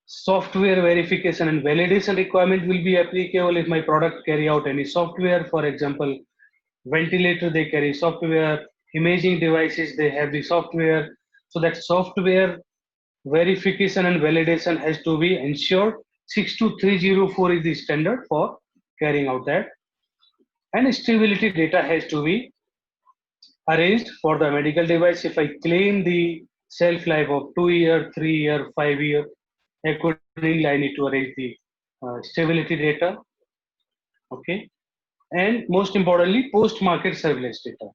software verification and validation requirement will be applicable if my product carry out any software. For example, ventilator, they carry software. Imaging devices, they have the software. So that software verification and validation has to be ensured. 62304 is the standard for carrying out that. And stability data has to be arranged for the medical device. If I claim the shelf life of 2 year, 3 year, 5 year, accordingly I need to arrange the stability data. Okay. And most importantly, post-market surveillance data.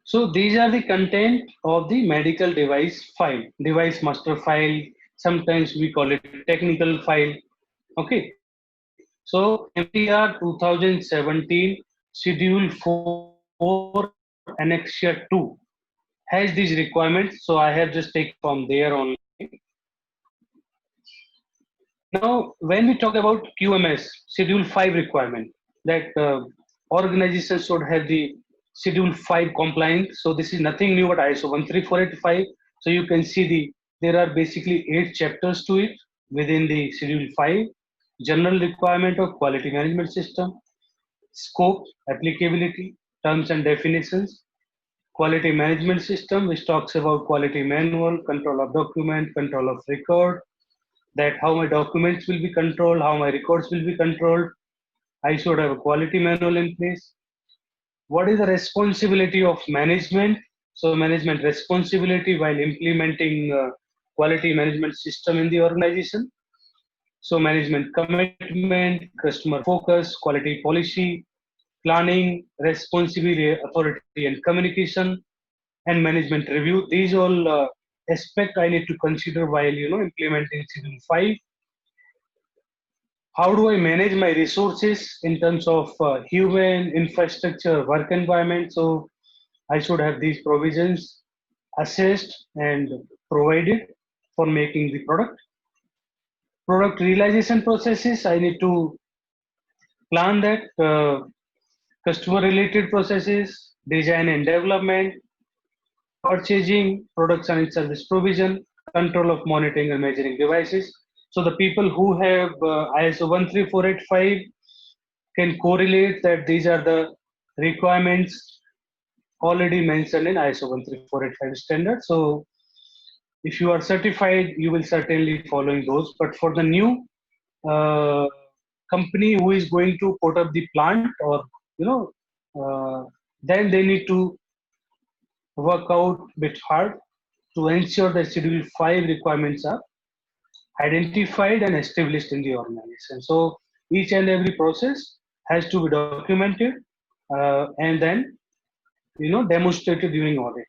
So these are the content of the medical device file, device master file. Sometimes we call it technical file. Okay. So MDR 2017 Schedule 4 Annexure 2 has these requirements. So I have just taken from there only. Now, when we talk about QMS, Schedule 5 requirement, that organizations should have the Schedule 5 compliant. So this is nothing new but ISO 13485. So you can see there are basically 8 chapters to it within the Schedule 5. General requirement of quality management system, scope, applicability, terms and definitions, quality management system, which talks about quality manual, control of document, control of record, that how my documents will be controlled, how my records will be controlled. I should have a quality manual in place. What is the responsibility of management? So management responsibility while implementing quality management system in the organization. So management commitment, customer focus, quality policy, planning, responsibility, authority and communication, and management review. These all aspect I need to consider while implementing Schedule 5. How do I manage my resources in terms of human, infrastructure, work environment? So I should have these provisions assessed and provided for making the product. Product realization processes, I need to plan that. Customer related processes, design and development, purchasing, production and service provision, control of monitoring and measuring devices. So the people who have ISO 13485 can correlate that these are the requirements already mentioned in ISO 13485 standard. So if you are certified, you will certainly following those. But for the new uh, company who is going to put up the plant, or you know, then they need to work out a bit hard to ensure that Schedule 5 requirements are identified and established in the organization. So each and every process has to be documented and then demonstrated during audit.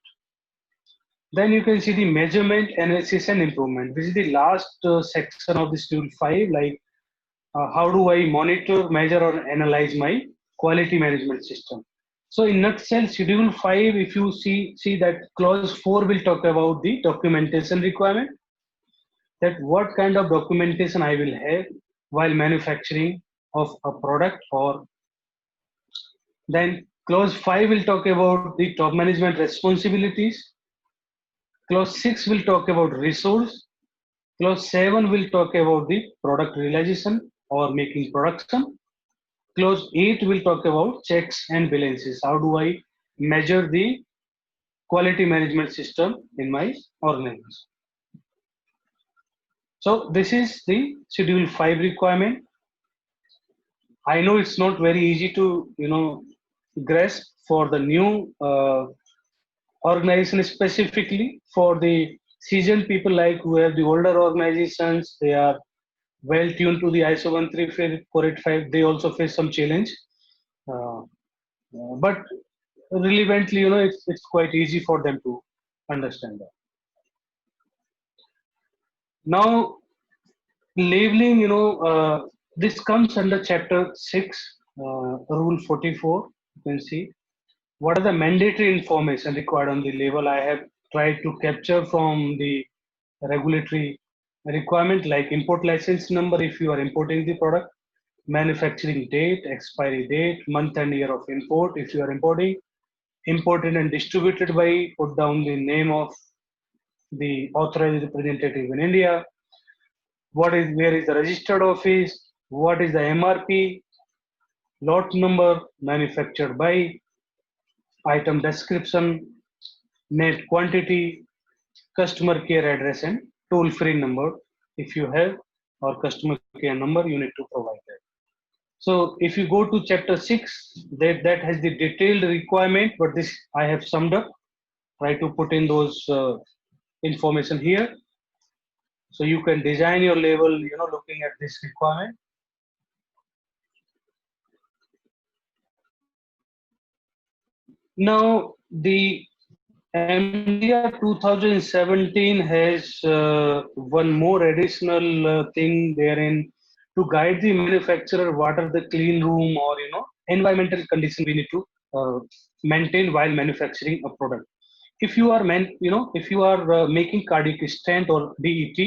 Then you can see the measurement, analysis, and improvement. This is the last section of the Schedule 5. Like how do I monitor, measure, or analyze my quality management system? So in nutshell, Schedule 5, if you see that clause 4 will talk about the documentation requirement, that what kind of documentation I will have while manufacturing of a product. Or then clause 5 will talk about the top management responsibilities. Clause 6 will talk about resource. Clause 7 will talk about the product realization or making production. Clause 8 will talk about checks and balances. How do I measure the quality management system in my organization? So this is the Schedule 5 requirement. I know it's not very easy to grasp for the new organization, specifically for the seasoned people like who have the older organizations. They are well tuned to the ISO 13485. They also face some challenge, uh, but relevantly, it's quite easy for them to understand that. Now, labeling, this comes under Chapter 6, Rule 44. You can see what are the mandatory information required on the label. I have tried to capture from the regulatory requirement, like import license number if you are importing the product, manufacturing date, expiry date, month and year of import if you are importing, imported and distributed by, put down the name of the authorized representative in India, where is the registered office, what is the MRP, lot number, manufactured by, item description, net quantity, customer care address, and toll free number if you have, or customer care number you need to provide that. So if you go to chapter 6, that has the detailed requirement, but this I have summed up, try to put in those information here. So you can design your label, looking at this requirement. Now, the MDR 2017 has one more additional thing therein to guide the manufacturer what are the clean room or environmental condition we need to maintain while manufacturing a product. If you are if you are making cardiac stent or DET,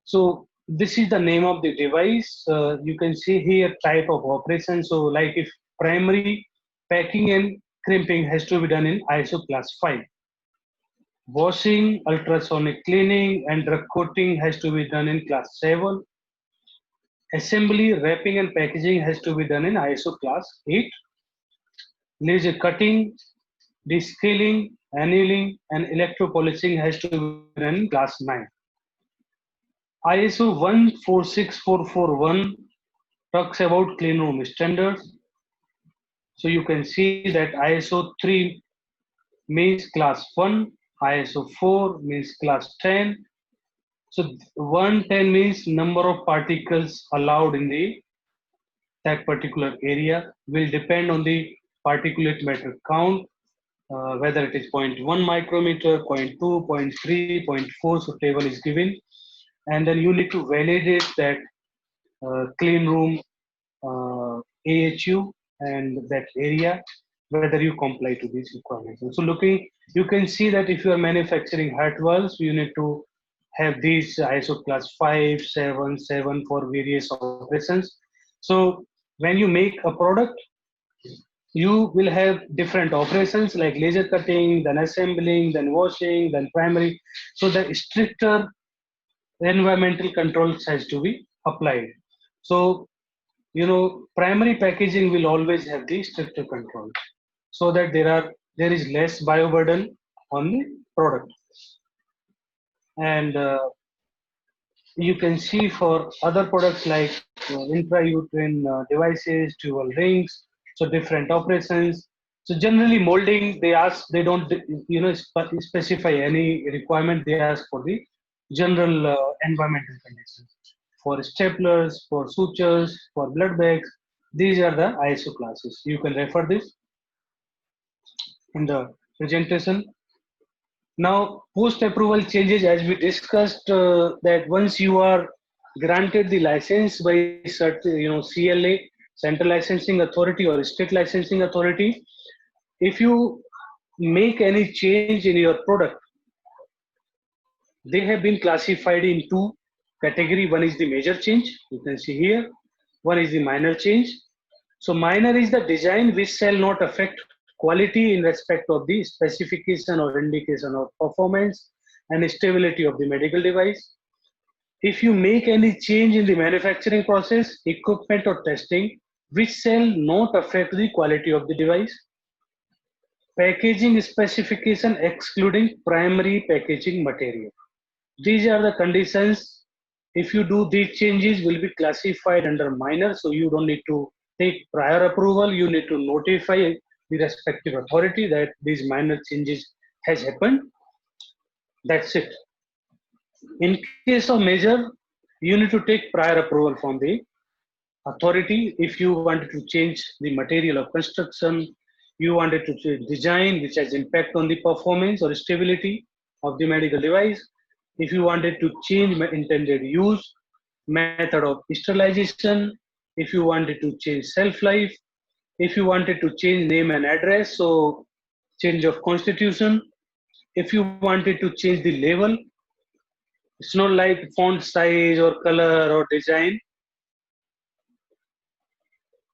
so This is the name of the device. You can see here type of operation. So like if primary packing and crimping has to be done in ISO class 5. Washing, ultrasonic cleaning and drug coating has to be done in class 7. Assembly, wrapping and packaging has to be done in ISO class 8. Laser cutting, descaling, annealing and electropolishing has to be done in class 9. ISO 146441 talks about clean room standards. So you can see that ISO 3 means class 1, ISO 4 means class 10. So 110 means number of particles allowed in the that particular area will depend on the particulate matter count, whether it is zero point 0.1 micrometer, zero point 0.2, zero point 0.3, zero point 0.4, so table is given. And then you need to validate that clean room AHU and that area, whether you comply to these requirements. So looking, you can see that if you are manufacturing heart valves, you need to have these ISO class 5, 7, 7 for various operations. So when you make a product, you will have different operations like laser cutting, then assembling, then washing, then primary. So the stricter environmental controls has to be applied. So primary packaging will always have the stricter controls so that there is less bioburden on the product. And you can see for other products like intrauterine devices, dual rings, so different operations. So generally molding, they don't specify any requirement. They ask for the general environmental conditions. For staplers, for sutures, for blood bags, these are the ISO classes. You can refer this in the presentation. Now, post-approval changes, as we discussed, that once you are granted the license by certain, CLA, Central Licensing Authority or State Licensing Authority, if you make any change in your product, they have been classified in two category. One is the major change, you can see here. One is the minor change. So minor is the design which shall not affect quality in respect of the specification or indication of performance and stability of the medical device. If you make any change in the manufacturing process, equipment or testing, which shall not affect the quality of the device. Packaging specification excluding primary packaging material. These are the conditions. If you do these changes, will be classified under minor. So you don't need to take prior approval. You need to notify the respective authority that these minor changes has happened. That's it. In case of major, you need to take prior approval from the authority. If you wanted to change the material of construction, you wanted to change design which has impact on the performance or stability of the medical device. If you wanted to change intended use, method of sterilization, if you wanted to change shelf life, if you wanted to change name and address, so change of constitution, if you wanted to change the label, it's not like font size or color or design.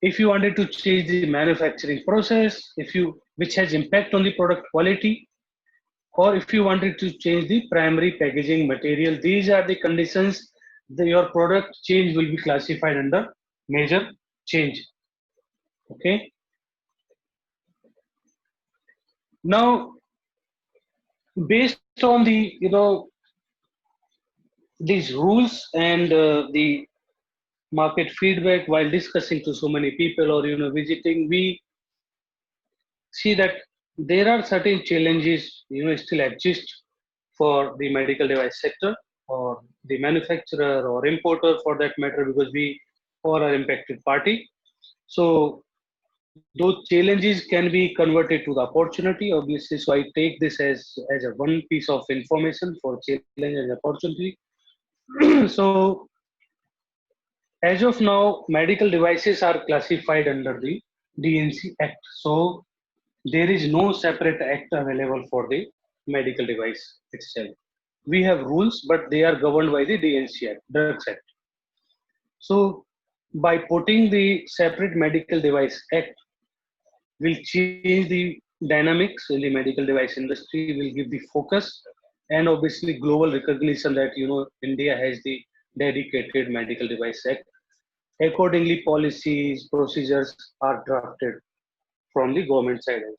If you wanted to change the manufacturing process, which has impact on the product quality, or if you wanted to change the primary packaging material, these are the conditions that your product change will be classified under major change. Okay. Now, based on the these rules and the market feedback while discussing to so many people or visiting, we see that there are certain challenges still exist for the medical device sector or the manufacturer or importer for that matter, because we all are impacted party. So those challenges can be converted to the opportunity, obviously. So I take this as a one piece of information for challenge and opportunity. So as of now, medical devices are classified under the DNC Act. So there is no separate act available for the medical device itself. we have rules, but they are governed by the DNC Act, Drugs Act. So by putting the separate medical device act will change the dynamics in the medical device industry, will give the focus and obviously global recognition that India has the dedicated medical device act. Accordingly, policies, procedures are drafted from the government side also.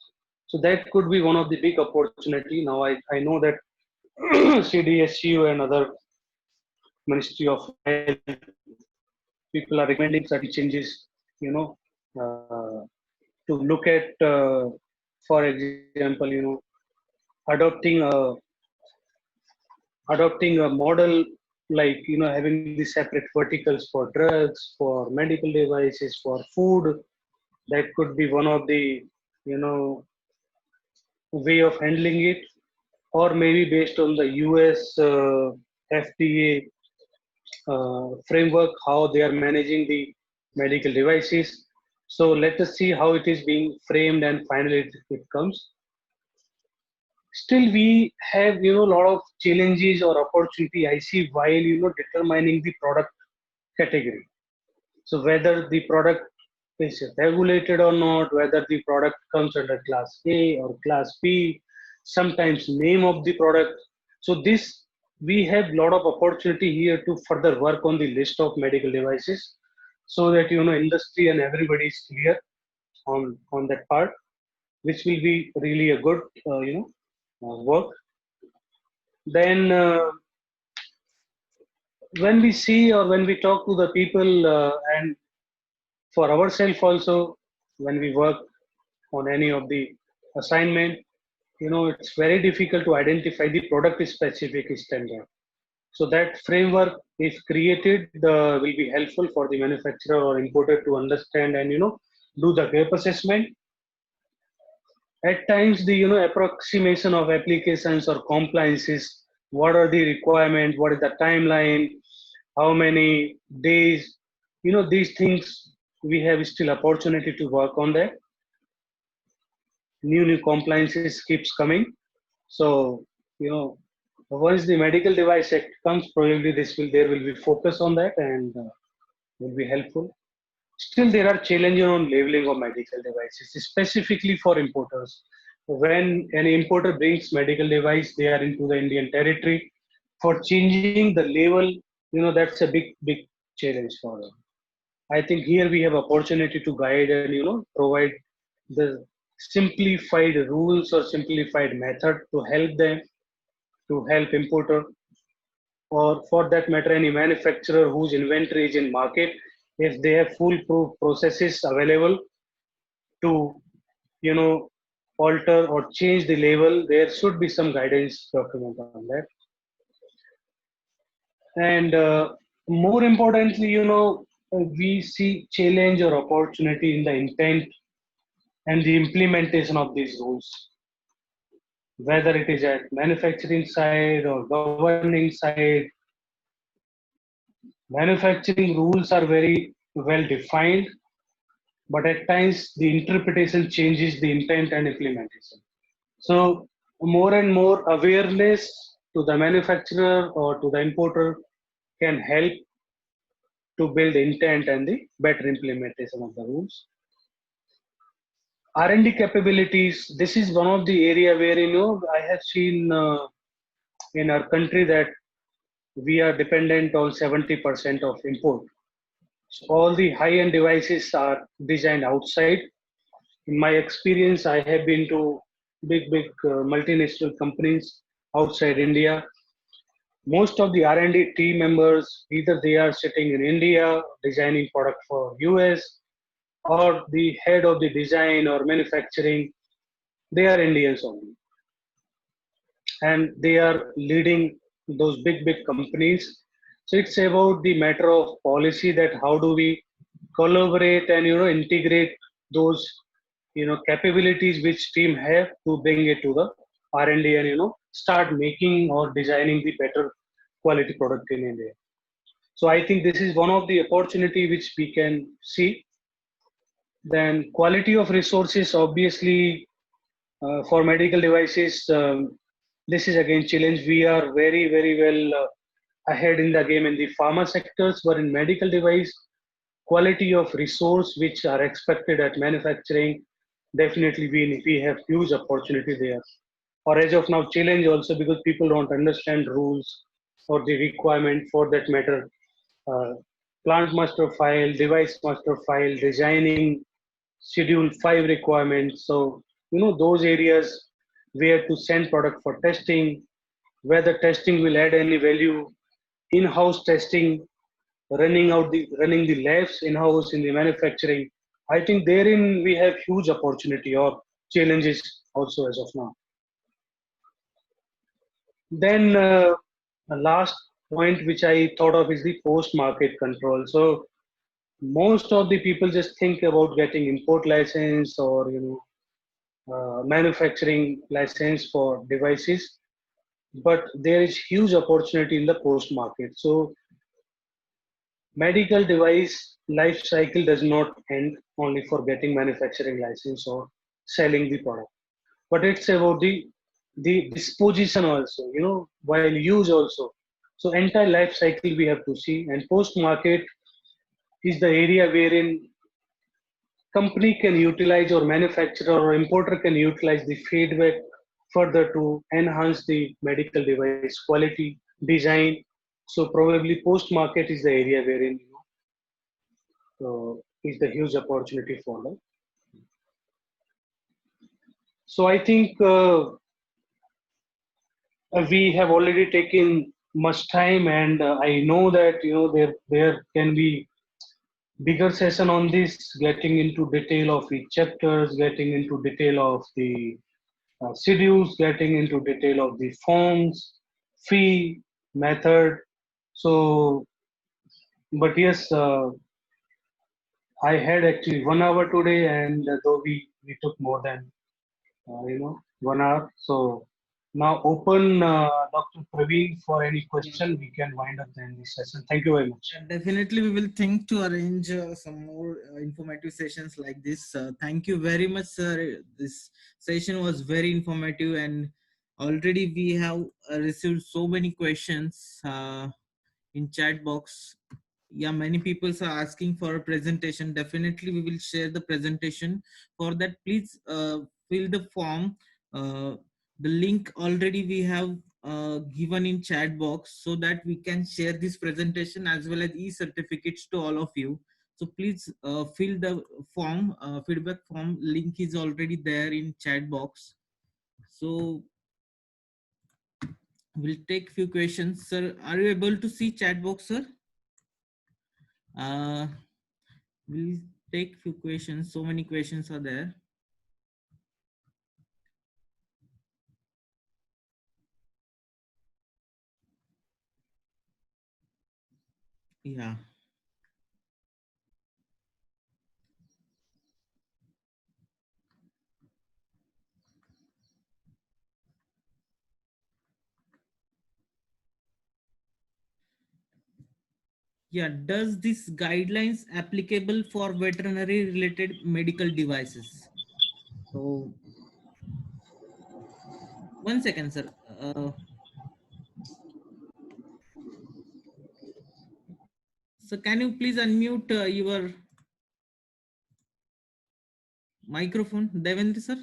So that could be one of the big opportunity. Now I know that CDSU and other Ministry of Health people are recommending certain changes, you know, to look at, for example, adopting a adopting a model like having the separate verticals for drugs, for medical devices, for food. That could be one of the you know way of handling it, or maybe based on the US FDA framework, how they are managing the medical devices. So let us see how it is being framed and finally it comes. Still, we have a lot of challenges or opportunity I see while determining the product category. So whether the product is regulated or not, whether the product comes under class A or class B, sometimes name of the product. So this we have lot of opportunity here to further work on the list of medical devices, so that industry and everybody is clear on that part, which will be really a good work. Then when we see or when we talk to the people and for ourselves also, when we work on any of the assignment, it's very difficult to identify the product specific standard. So that framework, if created, will be helpful for the manufacturer or importer to understand and do the gap assessment. At times, the approximation of applications or compliances, what are the requirements, what is the timeline, how many days, these things we have still opportunity to work on that. New compliances keeps coming. So once the medical device act comes, probably there will be focus on that and will be helpful. Still, there are challenges on labeling of medical devices, specifically for importers. When an importer brings medical device, they are into the Indian territory. For changing the label, that's a big challenge for them. I think here we have opportunity to guide and provide the simplified rules or simplified method to help them, to help importer, or for that matter any manufacturer whose inventory is in market. If they have foolproof processes available to you know alter or change the label, there should be some guidance document on that. And more importantly, we see challenge or opportunity in the intent and the implementation of these rules, whether it is at manufacturing side or governing side. Manufacturing rules are very well defined, but at times the interpretation changes the intent and implementation. So more and more awareness to the manufacturer or to the importer can help to build intent and the better implementation of the rules. R&D capabilities. This is one of the area where I have seen in our country that we are dependent on 70% of import. So all the high-end devices are designed outside. In my experience, I have been to big multinational companies outside India. Most of the R&D team members, either they are sitting in India designing product for US, or the head of the design or manufacturing, they are Indians only. And they are leading those big companies. So it's about the matter of policy, that how do we collaborate and integrate those capabilities which team have to bring it to the R&D and start making or designing the better quality product in India. So I think this is one of the opportunity which we can see. Then quality of resources, obviously, for medical devices, this is again challenge. We are very, very well ahead in the game in the pharma sectors, but in medical device, quality of resource which are expected at manufacturing, definitely we have huge opportunity there. Or as of now, challenge also because people don't understand rules or the requirement for that matter. Uh, Plant master file, device master file, designing schedule 5 requirements. So, those areas where to send product for testing, whether testing will add any value, in-house testing, running the labs in-house in the manufacturing. I think therein we have huge opportunity or challenges also as of now. Then the last point which I thought of is the post-market control. So most of the people just think about getting import license or manufacturing license for devices, but there is huge opportunity in the post market. So medical device life cycle does not end only for getting manufacturing license or selling the product, but it's about the disposition also, while use also. So entire life cycle we have to see, and post market is the area wherein company can utilize or manufacturer or importer can utilize the feedback further to enhance the medical device quality design. So probably post market is the area wherein is the huge opportunity for them. So I think we have already taken much time, and I know that there can be bigger session on this, getting into detail of each chapters, getting into detail of the schedules, getting into detail of the forms, fee, method. So, but yes, I had actually 1 hour today, and though we took more than 1 hour. So now open Dr. Praveen for any Yeah. question. We can wind up then this session. Thank you very much. Definitely, we will think to arrange some more informative sessions like this. Thank you very much, sir. This session was very informative, and already we have received so many questions in chat box. Yeah, many people are asking for a presentation. Definitely we will share the presentation. For that, please fill the form. uh, the link already we have given in chat box, so that we can share this presentation as well as e-certificates to all of you. So please fill the form. Feedback form link is already there in chat box. So we'll take few questions. Sir, are you able to see chat box, sir? uh, we'll take few questions. So many questions are there. Yeah. Yeah. Does this guidelines applicable for veterinary related medical devices? So one second, sir. So can you please unmute your microphone, Devendra, sir?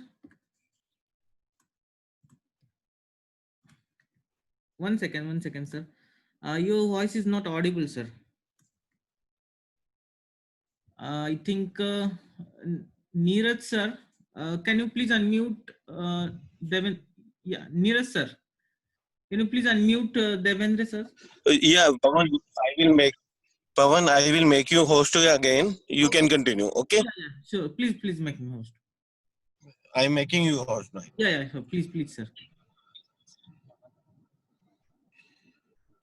One second, sir. Your voice is not audible, sir. I think Neeraj, sir. Can you please unmute Devin? Yeah, Neeraj, sir. Can you please unmute Devendra, sir? Yeah, Pawan, I will make you host again. You can continue. Okay. Yeah, sure. Please make me host. I am making you host now. Yeah, sure. Please, sir.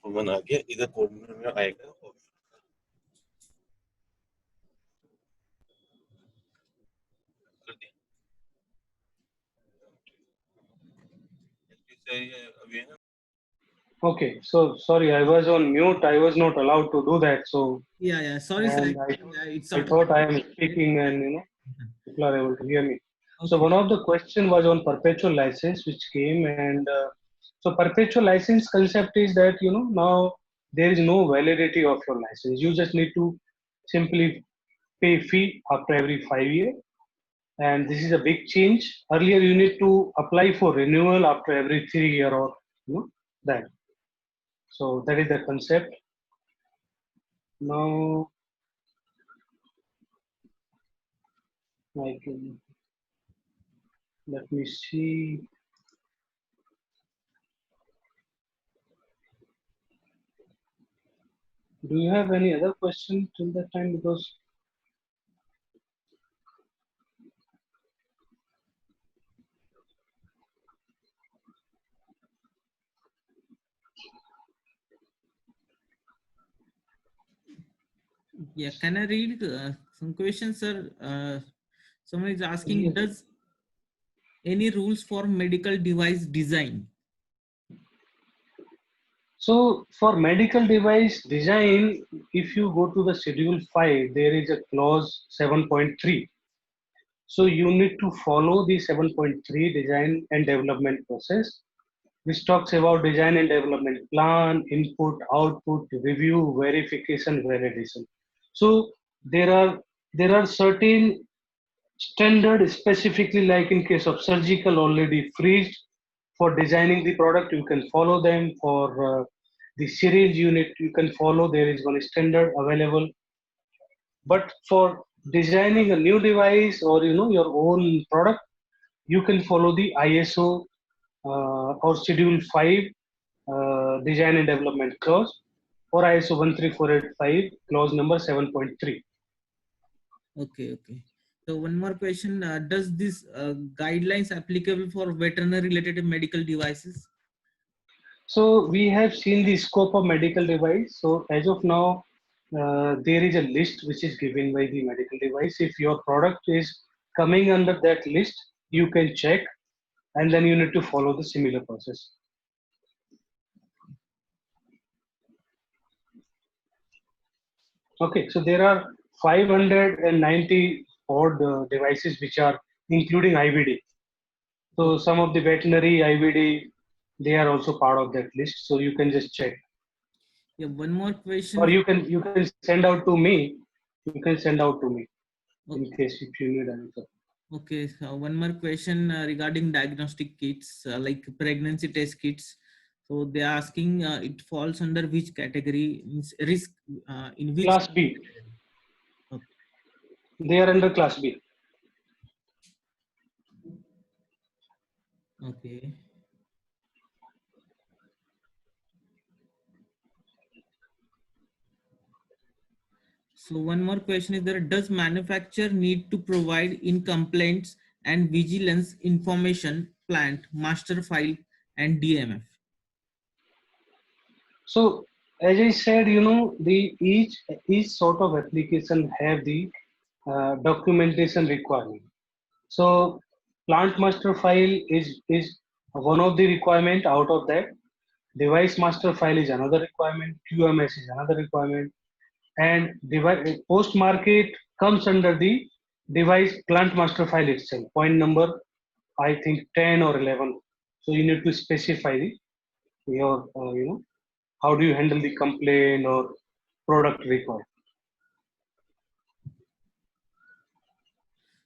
पवन आ गया इधर corner में आएगा कर दिया अभी है ना Okay, so sorry, I was on mute. I was not allowed to do that. So, Yeah. Sorry, sir. and It's I thought I am automatic. speaking, and people are able to hear me. So Okay. one of the question was on perpetual license, which came, and So perpetual license concept is that, now there is no validity of your license. You just need to simply pay fee after every 5 years. And this is a big change. Earlier, you need to apply for renewal after every 3 year or, that. So that is the concept. Now, I can, let me see. Do you have any other question till that time? Because Yeah, can I read some questions, sir? Someone is asking, yes. does any rules for medical device design? So for medical device design, if you go to the schedule 5, there is a clause 7.3. So you need to follow the 7.3 design and development process, which talks about design and development plan, input, output, review, verification, validation. So there are there are certain standard, specifically like in case of surgical, already freezed. For designing the product, you can follow them. For the syringe unit, you can follow. There is one standard available. But for designing a new device or your own product, you can follow the ISO or Schedule 5 design and development clause, or ISO 13485 clause number 7.3. Okay, okay. So one more question, does this guidelines applicable for veterinary related medical devices? So we have seen the scope of medical device. So as of now, there is a list which is given by the medical device. If your product is coming under that list, you can check, and then you need to follow the similar process. Okay, so there are 590 odd devices which are including IVD. So some of the veterinary IVD, they are also part of that list. So you can just check, Yeah, one more or question. you can send out to me. You can send out to me in Okay, case if you need anything. okay. So one more question regarding diagnostic kits, like pregnancy test kits. So they are asking, it falls under which category? Means risk in which Class B. category? Okay. They are under Class B. Okay. So one more question is there, does manufacturer need to provide in complaints and vigilance information, plant, master file and DMF? So as I said, the each sort of application have the documentation requirement. So plant master file is one of the requirement. Out of that, device master file is another requirement. QMS is another requirement, and device post market comes under the device plant master file itself. Point number, I think 10 or 11. So you need to specify your how do you handle the complaint or product recall.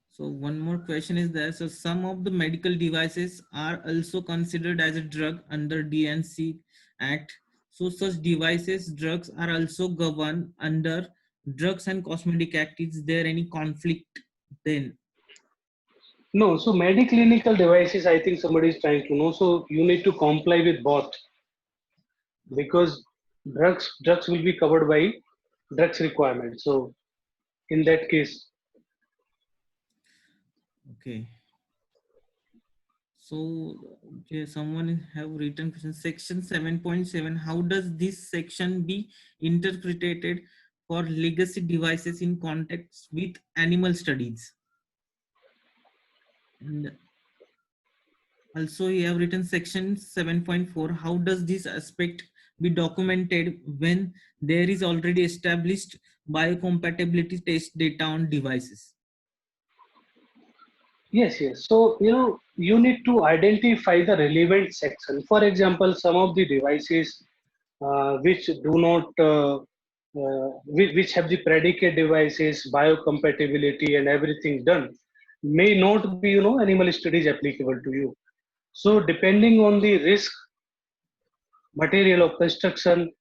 So one more question is there. So some of the medical devices are also considered as a drug under DNC Act. So such devices, drugs are also governed under Drugs and Cosmetic Act. Is there any conflict then? No, so mediclinical devices, I think somebody is trying to know. So you need to comply with both, because drugs will be covered by drugs requirement. So in that case, Okay. So okay, someone have written question, section 7.7. How does this section be interpreted for legacy devices in context with animal studies? And also you have written section 7.4. How does this aspect be documented when there is already established biocompatibility test data on devices? Yes, yes. So, you need to identify the relevant section. For example, some of the devices which do not, which have the predicate devices, biocompatibility, and everything done, may not be, animal studies applicable to you. So, depending on the risk, material of construction,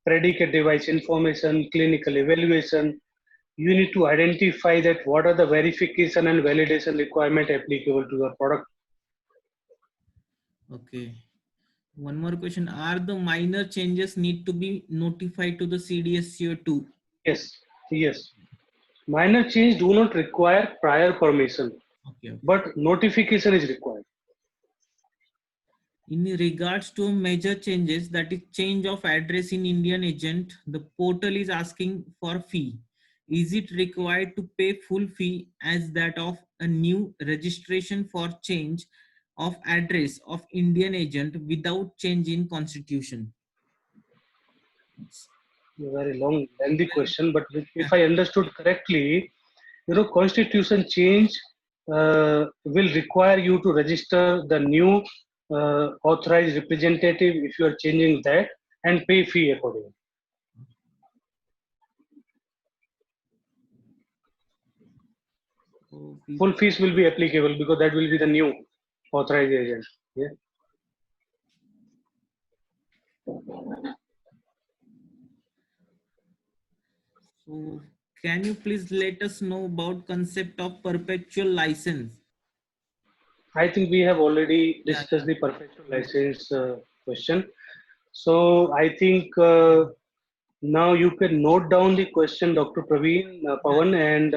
predicate device information, clinical evaluation, you need to identify that what are the verification and validation requirement applicable to your product. Okay. One more question. Are the minor changes need to be notified to the CDSCO too? Yes, yes. Minor change do not require prior permission, Okay, okay. but notification is required. In regards to major changes, that is change of address in Indian agent, the portal is asking for fee. Is it required to pay full fee as that of a new registration for change of address of Indian agent without change in constitution? A very long, lengthy Well, question, but yeah. if I understood correctly, constitution change will require you to register the new authorized representative if you are changing that and pay fee accordingly. So Full people, fees will be applicable because that will be the new authorized agent. Yeah. so can you please let us know about concept of perpetual license? I think we have already Yeah, discussed the perpetual yeah. license question. So I think now you can note down the question, Dr. Praveen Yeah, Pawan, and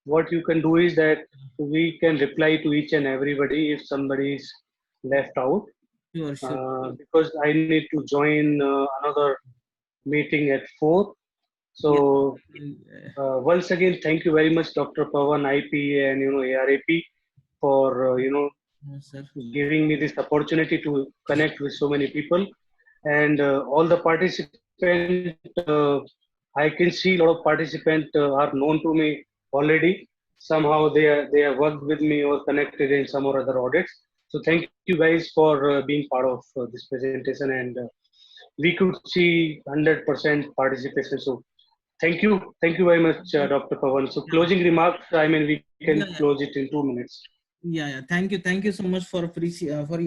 what you can do is that we can reply to each and everybody if somebody is left out, sure, sure. because I need to join another meeting at 4. Yeah. So uh, once again, thank you very much, Dr. Pawan, IPA, and ARAP for Sir. giving me this opportunity to connect with so many people, and all the participants. I can see a lot of participants are known to me already. Somehow they have worked with me or connected in some or other audits. So thank you guys for being part of this presentation, and we could see 100% participation. So thank you very much, Dr. Pawan. So Yeah, closing remarks. I mean, we can yeah, yeah. close it in 2 minutes. Yeah. Thank you so much for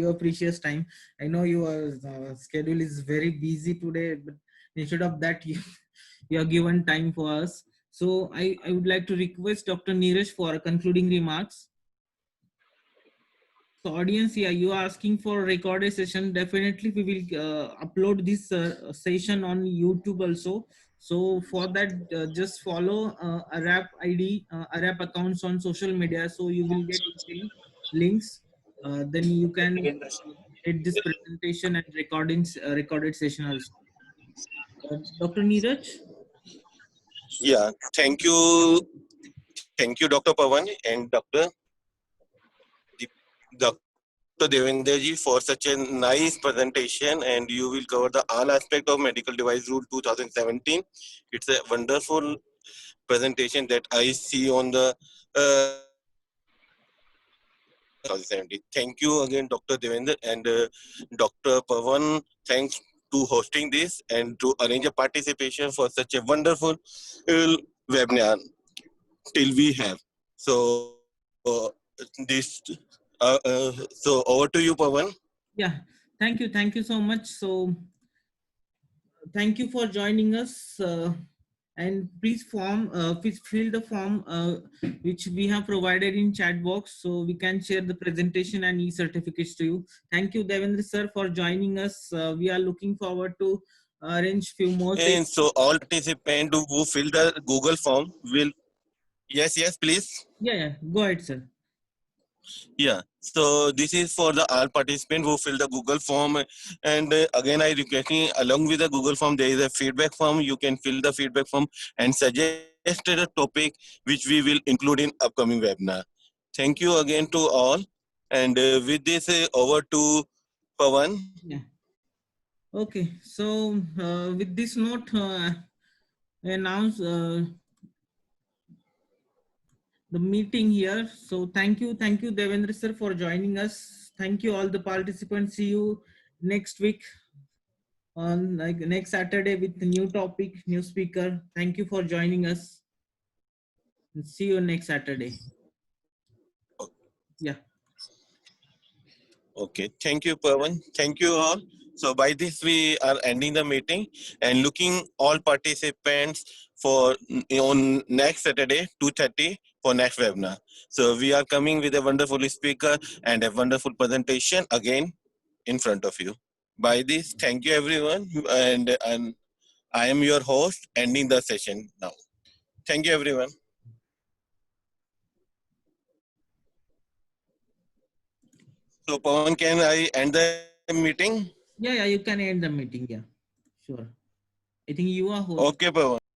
your precious time. I know your schedule is very busy today, but instead of that, you have given time for us. So I would like to request Dr. Neeraj for concluding remarks. So audience, yeah, you are asking for a recorded session. Definitely, we will upload this session on YouTube also. So for that, just follow ARAP ID, ARAP accounts on social media. So you will get easily links. Then you can get this presentation and recordings, recorded session also. Dr. Neeraj? Yeah, thank you, Dr. Pawan and Dr. Devenderji for such a nice presentation, and you will cover the all aspect of Medical Device Rule 2017. It's a wonderful presentation that I see on the 2017. Thank you again, Dr. Devender and Dr. Pawan. Thanks to hosting this and to arrange a participation for such a wonderful webinar till we have. So this. So over to you, Pawan. Yeah. Thank you so much. So thank you for joining us, and please fill the form which we have provided in chat box, so we can share the presentation and e-certificates to you. Thank you, Devendra sir, for joining us. We are looking forward to arrange few more And sessions. so all participants who fill the Google form will, yes, please. Yeah, go ahead, sir. Yeah, so this is for the all participants who fill the Google form, and again I requesting along with the Google form there is a feedback form. You can fill the feedback form and suggest a topic which we will include in upcoming webinar. Thank you again to all, and with this over to Pawan. Yeah. Okay, so with this note, announce the meeting here. So thank you, Devendra sir, for joining us. Thank you all the participants. See you next week on like next Saturday with the new topic, new speaker. Thank you for joining us. And see you next Saturday. Yeah. Okay, thank you, Pawan. Thank you all. So by this, we are ending the meeting and looking all participants for on next Saturday, 2:30 for next webinar. So we are coming with a wonderful speaker and a wonderful presentation again in front of you. By this, thank you everyone. And I am your host ending the session now. Thank you everyone. So Pawan, can I end the meeting? Yeah, you can end the meeting. Yeah, sure. I think you are host. Okay, Pawan.